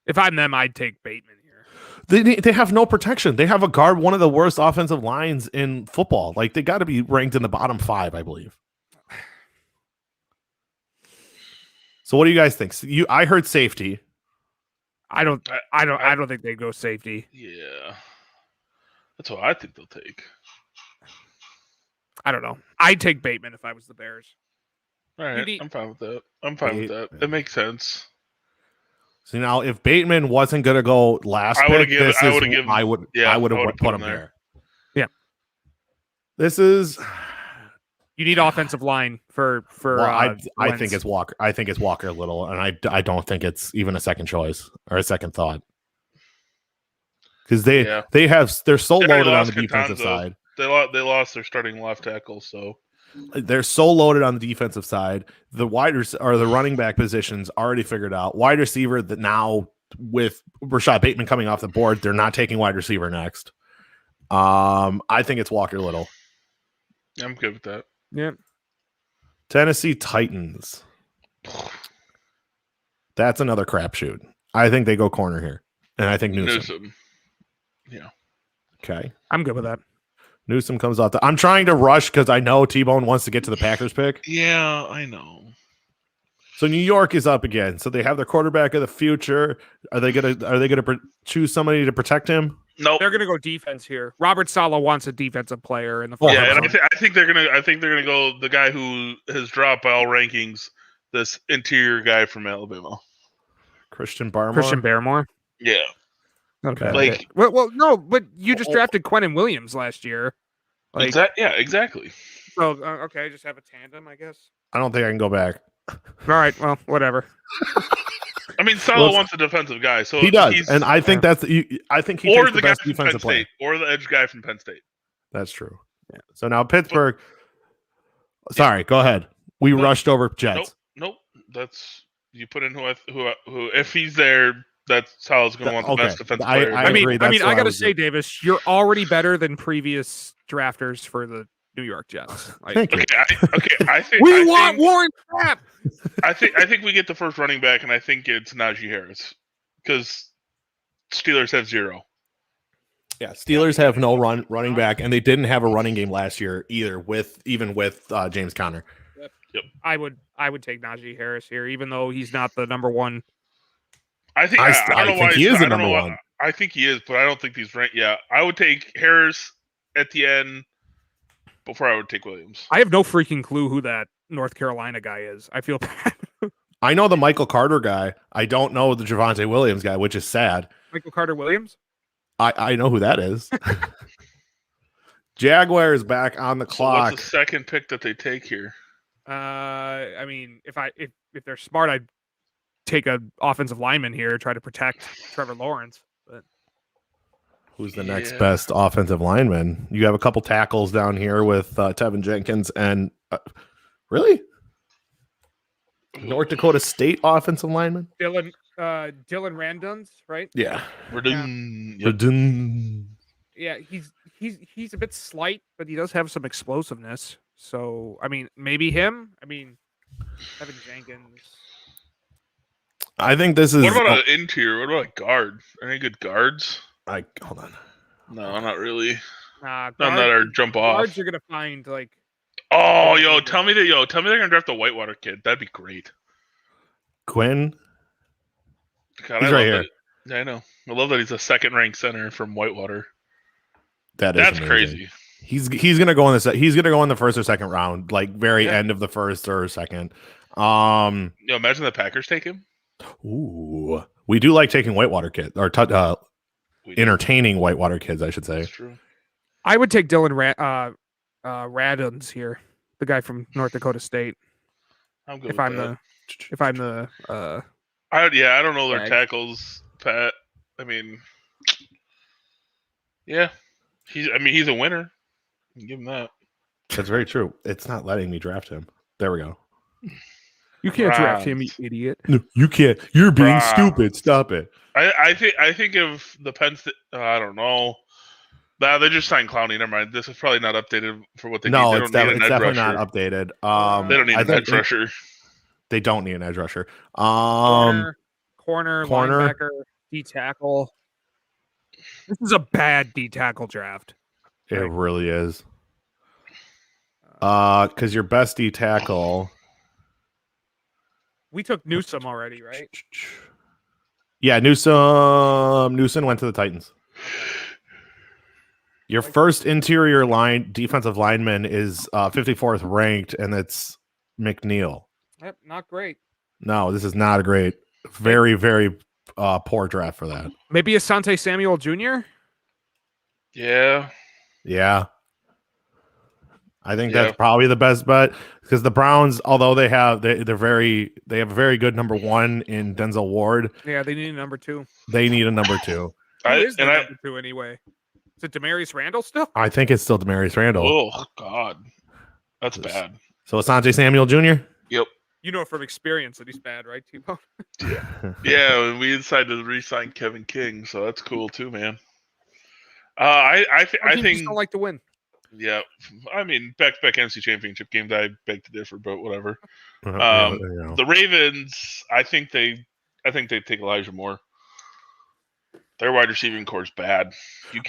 If I'm them, I'd take Bateman here. They have no protection. They have a guard, one of the worst offensive lines in football. Like they got to be ranked in the bottom 5, I believe. So what do you guys think? I heard safety. I don't think they go safety. Yeah, that's what I think they'll take. I don't know. I'd take Bateman if I was the Bears. All right, I'm fine with that. It makes sense. So now, if Bateman wasn't going to go last pick, I would have put him there. Yeah. This is. You need offensive line for. I think it's Walker. I think it's Walker Little, and I don't think it's even a second choice or a second thought because they're so loaded on the defensive side. They lost their starting left tackle, so. They're so loaded on the defensive side. The the running back positions already figured out. Wide receiver that now with Rashad Bateman coming off the board, they're not taking wide receiver next. I think it's Walker Little. I'm good with that. Yeah. Tennessee Titans. That's another crapshoot. I think they go corner here, and I think Newsome. Yeah. Okay. I'm good with that. Newsome comes out. I'm trying to rush because I know Tbone wants to get to the Packers pick. Yeah, I know. So New York is up again. So they have their quarterback of the future. Are they gonna choose somebody to protect him? No, They're gonna go defense here. Robert Saleh wants a defensive player in the yeah, and I think they're gonna go the guy who has dropped by all rankings. This interior guy from Alabama, Christian Barmore. Yeah. Okay. Like, well, no, but you just drafted Quentin Williams last year. Like, exactly. So okay, just have a tandem, I guess. I don't think I can go back. All right, well, whatever. I mean, Saleh wants a defensive guy, so he does, and I think I think he takes the best defensive player, or the edge guy from Penn State. That's true. Yeah. So now Pittsburgh. Sorry, go ahead. We rushed over Jets. Nope. That's you put in who if he's there. That's Saleh's going to want the best defensive player. I mean, I got to say, Davis, you're already better than previous drafters for the New York Jets. Thank you. I think we want Warren Sapp. I think we get the first running back, and I think it's Najee Harris because Steelers have 0. Yeah, Steelers have no running back, and they didn't have a running game last year either. With James Conner. Yep. I would take Najee Harris here, even though he's not the number one. I think I don't know why he is the number one. I think he is, but I don't think he's ranked. Yeah, I would take Harris at the end before I would take Williams. I have no freaking clue who that North Carolina guy is. I feel bad. I know the Michael Carter guy. I don't know the Javonte Williams guy, which is sad. Michael Carter Williams? I know who that is. Jaguars back on the clock. What's the second pick that they take here? I mean, if they're smart, I'd take an offensive lineman here, try to protect Trevor Lawrence. But who's the next best offensive lineman? You have a couple tackles down here with Tevin Jenkins and really North Dakota State offensive lineman Dylan Randuns, right? Yeah, Yeah, he's a bit slight, but he does have some explosiveness. So I mean, maybe him. I mean, Tevin Jenkins. I think this is. What about an interior? What about a guard? Any good guards? Hold on. No, not really. None that are jump off. Guards you're gonna find like. Oh, tell me they're gonna draft the Whitewater kid. That'd be great. Quinn. God, he's right here. Yeah, I know. I love that he's a second-ranked center from Whitewater. That's crazy. He's gonna go in the first or second round, like end of the first or second. Imagine the Packers take him. Ooh, we do like taking Whitewater kids or entertaining Whitewater kids, I should say. That's true. I would take Dylan Raduns here, the guy from North Dakota State. I'm good. I don't know their tackles, Pat. I mean, yeah, he's a winner. Give him that. That's very true. It's not letting me draft him. There we go. You can't draft him, you idiot. No, you can't. You're being stupid. Stop it. I think of the Penn State. I don't know. Nah, they just signed Clowney. Never mind. This is probably not updated for what they need. They It's definitely not updated. They don't need an edge rusher. They don't need an edge rusher. Corner, linebacker, D tackle. This is a bad D tackle draft. It really is. Because your best D tackle. We took Newsome already, right? Yeah, Newsom went to the Titans. Your first interior defensive lineman is 54th ranked, and it's McNeil. Yep, not great. No, this is not a great. Very, very poor draft for that. Maybe Asante Samuel Jr.? Yeah. I think that's probably the best bet because the Browns, although they have a very good number one in Denzel Ward. Yeah, they need a number 2. They need a number 2. Who is the number 2 anyway? Is it Demarius Randall still? I think it's still Demarius Randall. Oh God, that's bad. So Asante Samuel Jr. Yep. You know from experience that he's bad, right, Tbone? Yeah, we decided to re-sign Kevin King, so that's cool too, man. I think don't like to win. Yeah, I mean, back NFC Championship games, I beg to differ, but whatever. The Ravens, I think they take Elijah Moore. Their wide receiving core is bad.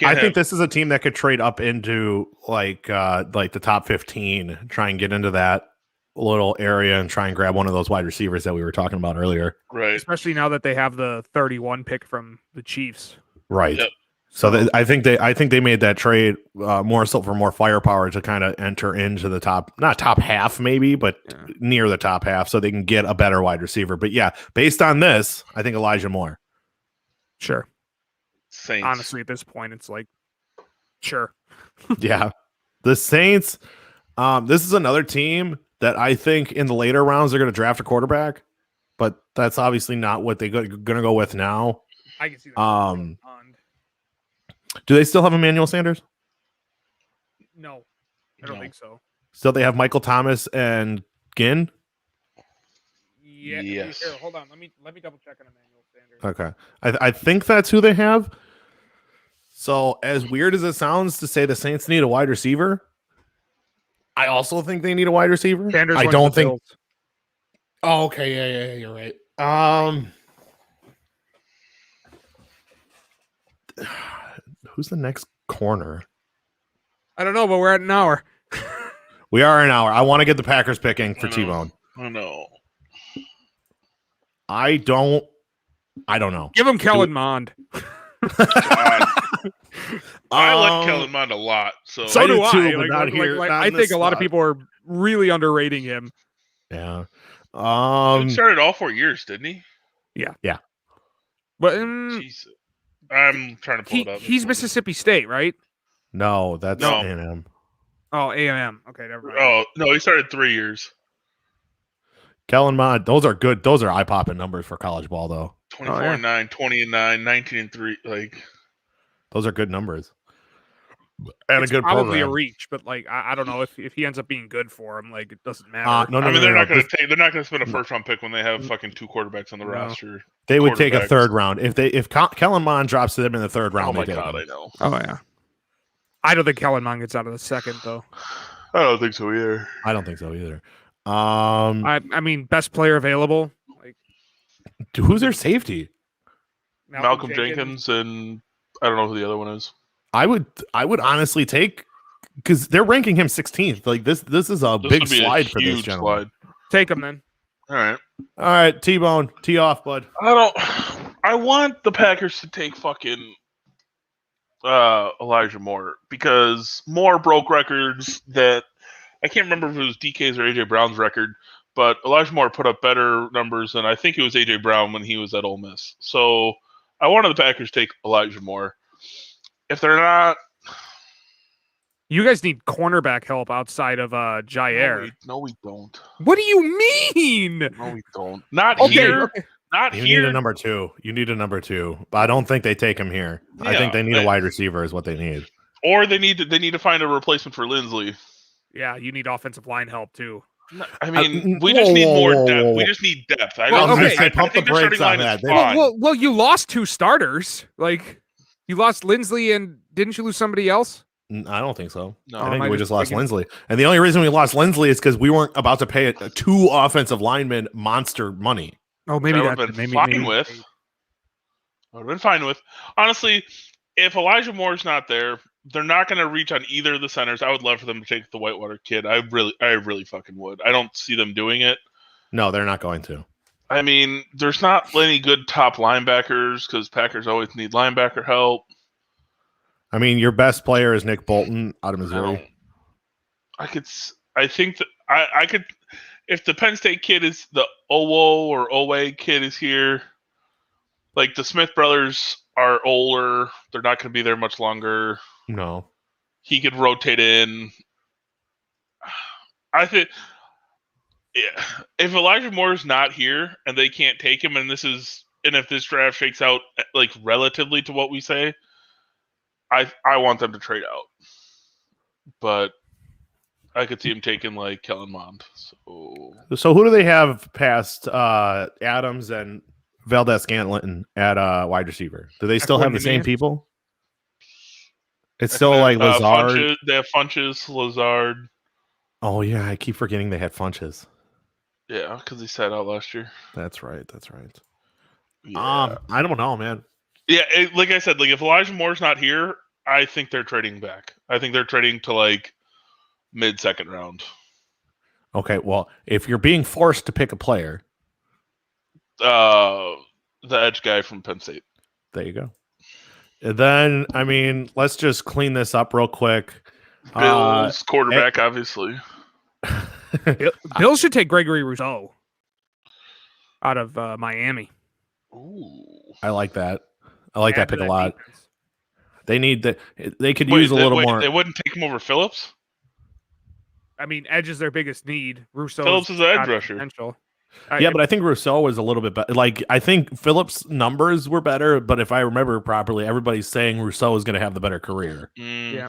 I think this is a team that could trade up into like the top 15, try and get into that. little area and try and grab one of those wide receivers that we were talking about earlier. Right. Especially now that they have the 31 pick from the Chiefs. Right. Yep. So I think they made that trade more so for more firepower to kind of enter into the not top half maybe, but near the top half, so they can get a better wide receiver. But yeah, based on this, I think Elijah Moore. Sure. Saints. Honestly, at this point, it's like, sure. Yeah, the Saints. This is another team that I think in the later rounds they're going to draft a quarterback, but that's obviously not what they're going to go with now. I can see that. Do they still have Emmanuel Sanders? No, I don't think so. Still, they have Michael Thomas and Ginn. Yeah. Yes. Here, hold on. Let me double check on Emmanuel Sanders. Okay, I think that's who they have. So, as weird as it sounds to say the Saints need a wide receiver, I also think they need a wide receiver. Sanders I went don't to the think. Bills. Oh, okay, yeah, you're right. Who's the next corner? I don't know, but we're at an hour. We are an hour. I want to get the Packers picking for Tbone. I know. I don't know. Give him Kellen Mond. I like Kellen Mond a lot. So do I. Too, but not here, I think a lot of people are really underrating him. Yeah. he started all 4 years, didn't he? Yeah. But Jesus. I'm trying to pull it up. He's Mississippi State, right? No, that's No. A&M. Oh, A&M. Okay, never mind. Oh, no, he started 3 years. Kellen Mond, those are good. Those are eye-popping numbers for college ball, though. 24-9, 20-9, 19-3. Like, those are good numbers. And it's a good probably program. a reach, but like I don't know if he ends up being good for him. Like, it doesn't matter. No, they're not going to spend a first round pick when they have fucking 2 quarterbacks on the roster. They would take a third round if Kellen Mond drops to them in the third round. Oh my god, I know. Oh yeah. I don't think Kellen Mond gets out of the second though. I don't think so either. I don't think so either. I mean, best player available. Like, who's their safety? Malcolm Jenkins, and I don't know who the other one is. I would honestly take, because they're ranking him 16th. Like this is a big slide for this gentleman. Take him then. All right, Tbone, tee off, bud. I want the Packers to take fucking Elijah Moore, because Moore broke records that I can't remember if it was DK's or AJ Brown's record, but Elijah Moore put up better numbers than I think it was AJ Brown when he was at Ole Miss. So I wanted the Packers to take Elijah Moore. If they're not, you guys need cornerback help outside of Jair. No, we don't. What do you mean? No, we don't. Not here. Okay. Not you here. Need a number two. You need a number two. But I don't think they take him here. Yeah, I think they need a wide receiver is what they need. Or they need to find a replacement for Lindsley. Yeah, you need offensive line help too. I mean, we just need more depth. We just need depth. I pump the brakes on that. Well, you lost 2 starters. Like, you lost Lindsley, and didn't you lose somebody else? I don't think so. No, I think we just lost Lindsley. And the only reason we lost Lindsley is because we weren't about to pay 2 offensive linemen monster money. Oh, maybe that would have been fine with. I would have been fine with. Honestly, if Elijah Moore's not there, they're not going to reach on either of the centers. I would love for them to take the Whitewater kid. I really fucking would. I don't see them doing it. No, they're not going to. I mean, there's not any good top linebackers because Packers always need linebacker help. I mean, your best player is Nick Bolton out of Missouri. I think that I could, if the Penn State kid is the Owo or Owe kid is here, like the Smith brothers are older. They're not going to be there much longer. No. He could rotate in. I think, yeah, if Elijah Moore is not here and they can't take him, and if this draft shakes out like relatively to what we say, I want them to trade out. But I could see him taking like Kellen Mond. So who do they have past Adams and Valdez-Scantling at wide receiver? Do they still have the same people? It's still like Lazard. They have Funches, Lazard. Oh yeah, I keep forgetting they had Funches. Yeah, because he sat out last year. That's right. Yeah. I don't know, man. Yeah, like I said, like if Elijah Moore's not here, I think they're trading back. I think they're trading to like mid-second round. Okay, well, if you're being forced to pick a player, The edge guy from Penn State. there you go. And then, I mean, let's just clean this up real quick. Bills quarterback, obviously. Bill should take Gregory Rousseau out of Miami. Ooh. I like that. I like Add that to pick a lot. defense. They need that. They could use a little more. They wouldn't take him over Phillips? I mean, edge is their biggest need. Rousseau Phillips is an edge rusher. Potential. Yeah, but I think Rousseau was a little bit better. Like, I think Phillips' numbers were better, but if I remember properly, everybody's saying Rousseau is going to have the better career. Yeah.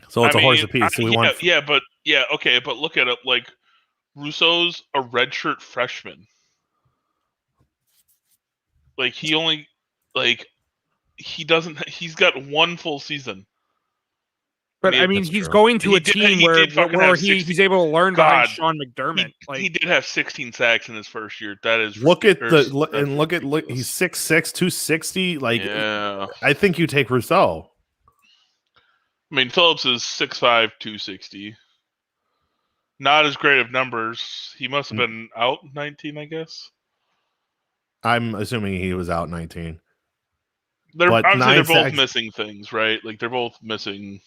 So it's a horse apiece. So we want. Okay, but look at it. Like, Rousseau's a redshirt freshman. Like, he's got one full season. But I mean, he's going to a team where he's able to learn behind Sean McDermott. He did have 16 sacks in his first year. That is look at he's 6'6", 260. Like, yeah. I think you take Rousseau. I mean, Phillips is 6'5", 260. Not as great of numbers. He must have been out 19, I guess. I'm assuming he was out 19. They're both missing things, right? Like, they're both missing.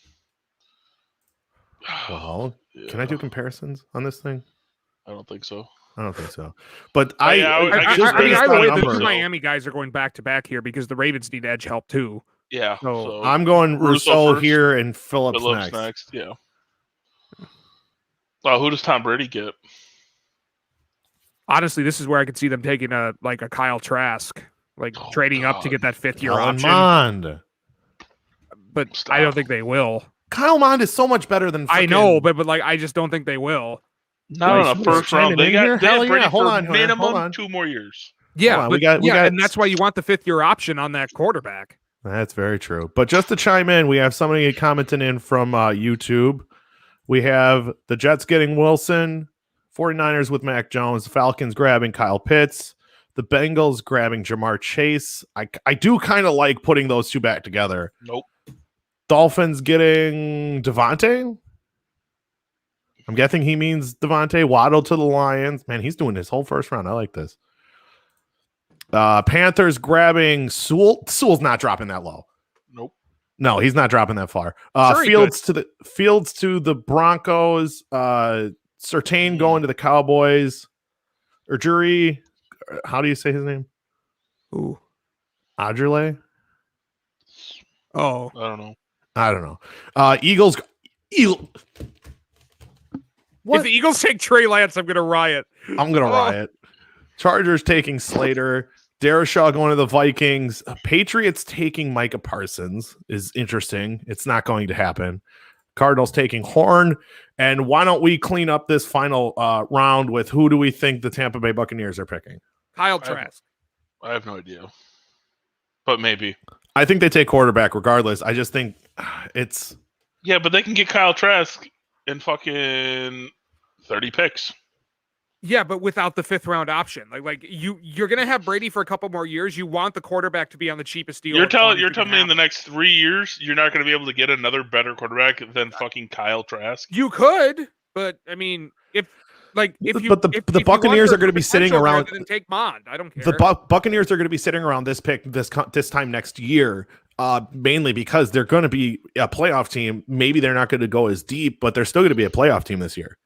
Well, can I do comparisons on this thing? I don't think so. But either way, the two Miami guys are going back to back here because the Ravens need edge help too. Yeah. So I'm going Rousseau here and Phillips next. Yeah. Oh, who does Tom Brady get? Honestly, this is where I could see them taking a Kyle Trask, trading up to get that 5th-year option. Mond. But I don't think they will. Kyle Mond is so much better than I know, but I just don't think they will. Not on a first round. They have Brady for minimum on. 2 more years. Yeah, and that's why you want the 5th-year option on that quarterback. That's very true. But just to chime in, we have somebody commenting in from YouTube. We have the Jets getting Wilson, 49ers with Mac Jones, Falcons grabbing Kyle Pitts, the Bengals grabbing Jamar Chase. I do kind of like putting those two back together. Nope. Dolphins getting Devontae. I'm guessing he means Devontae. Waddle to the Lions. Man, he's doing his whole first round. I like this. Panthers grabbing Sewell. Sewell's not dropping that low. Nope. No, he's not dropping that far. Fields to the Broncos. Surtain going to the Cowboys. Or Jury. How do you say his name? Ooh. Adjurlay? Oh. I don't know. Eagles. What? If the Eagles take Trey Lance, I'm going to riot. I'm going to riot. Chargers taking Slater. Darashaw going to the Vikings. Patriots taking Micah Parsons is interesting. It's not going to happen. Cardinals taking Horn. And why don't we clean up this final round with who do we think the Tampa Bay Buccaneers are picking? Kyle Trask. I have no idea. But maybe. I think they take quarterback regardless. I just think it's... Yeah, but they can get Kyle Trask in fucking 30 picks. Yeah, but without the 5th-round option. Like you're going to have Brady for a couple more years. You want the quarterback to be on the cheapest deal. You're telling me in the next 3 years you're not going to be able to get another better quarterback than fucking Kyle Trask? You could, but I mean, if the Buccaneers are going to be sitting around. Then take Mond. I don't care. The Buccaneers are going to be sitting around this pick this time next year, mainly because they're going to be a playoff team. Maybe they're not going to go as deep, but they're still going to be a playoff team this year.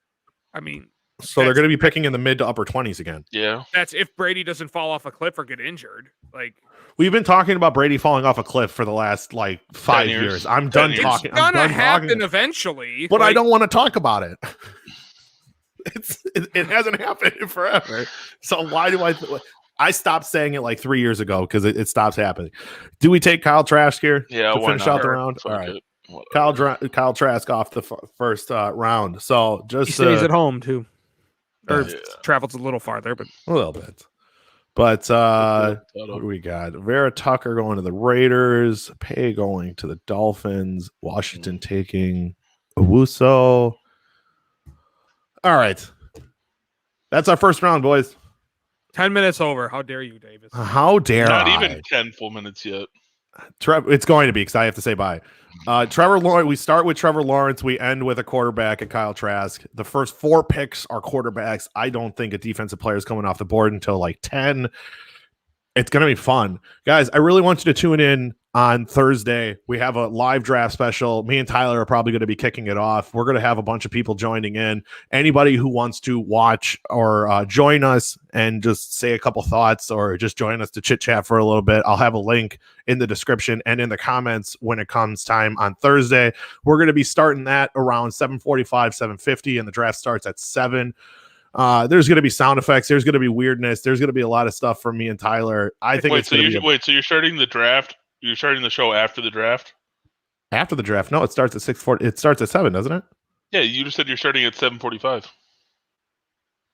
I mean, so they're going to be picking in the mid to upper 20s again. Yeah, that's if Brady doesn't fall off a cliff or get injured. Like, we've been talking about Brady falling off a cliff for the last 5 years. I'm done talking. It's gonna happen eventually, but I don't want to talk about it. It hasn't happened in forever. So why do I stopped saying it 3 years ago because it stops happening. Do we take Kyle Trask here? Yeah, to finish out the round. All right, Kyle Trask off the first round. So just he stays at home too, or travels a little farther, but a little bit. But what do we got? Vera Tucker going to the Raiders. Pay going to the Dolphins. Washington taking Owusu. All right. That's our first round, boys. 10 minutes over. How dare you, Davis? How dare Not I? even 10 full minutes yet. It's going to be because I have to say bye. Trevor Lawrence. We start with Trevor Lawrence. We end with a quarterback at Kyle Trask. The first 4 picks are quarterbacks. I don't think a defensive player is coming off the board until like 10. It's going to be fun. Guys, I really want you to tune in on Thursday. We have a live draft special. Me and Tyler are probably going to be kicking it off. We're going to have a bunch of people joining in. Anybody who wants to watch or join us and just say a couple thoughts or just join us to chit chat for a little bit, I'll have a link in the description and in the comments when it comes time on Thursday. We're going to be starting that around 7:45, 7:50, and the draft starts at 7. There's going to be sound effects. There's going to be weirdness. There's going to be a lot of stuff from me and Tyler. I think. So you're starting the draft. You're starting the show after the draft. After the draft? No, it starts at 6:40. It starts at 7, doesn't it? Yeah, you just said you're starting at 7:45.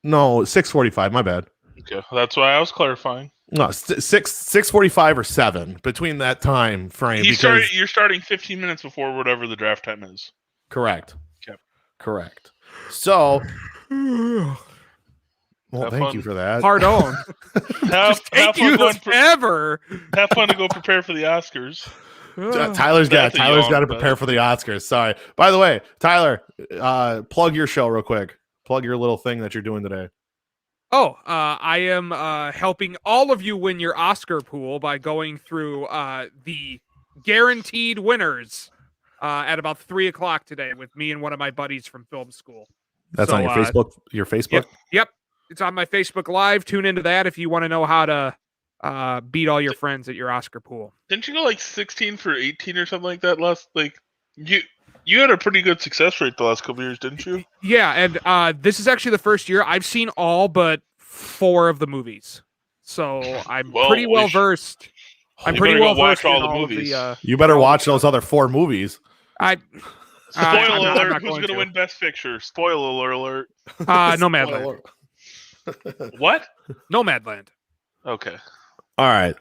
No, 6:45. My bad. Okay, that's why I was clarifying. No, 6:45 or 7 between that time frame. You're starting 15 minutes before whatever the draft time is. Correct. Okay. Correct. So. Well, thank you for that. Pardon. Have fun forever. Have fun to go prepare for the Oscars. Tyler's got to prepare for the Oscars. Sorry. By the way, Tyler, plug your show real quick. Plug your little thing that you're doing today. Oh, I am helping all of you win your Oscar pool by going through the guaranteed winners at about 3:00 today with me and one of my buddies from film school. That's on your Facebook. Your Facebook. Yep. It's on my Facebook Live. Tune into that if you want to know how to beat all your friends at your Oscar pool. Didn't you go like 16 for 18 or something like that last? Like you had a pretty good success rate the last couple years, didn't you? Yeah, and this is actually the first year I've seen all but 4 of the movies, so I'm pretty well versed. I'm pretty well versed in all the movies. You better watch those other 4 movies. Spoiler alert! Who's going to win Best Picture? Spoiler alert! Nomadland. What? Nomadland. Okay. All right.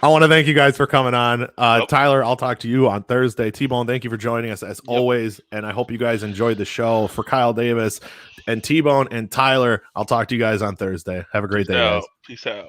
I want to thank you guys for coming on. Tyler, I'll talk to you on Thursday. Tbone, thank you for joining us as always, and I hope you guys enjoyed the show. For Kyle Davis and Tbone and Tyler, I'll talk to you guys on Thursday. Have a great day, guys. Peace out.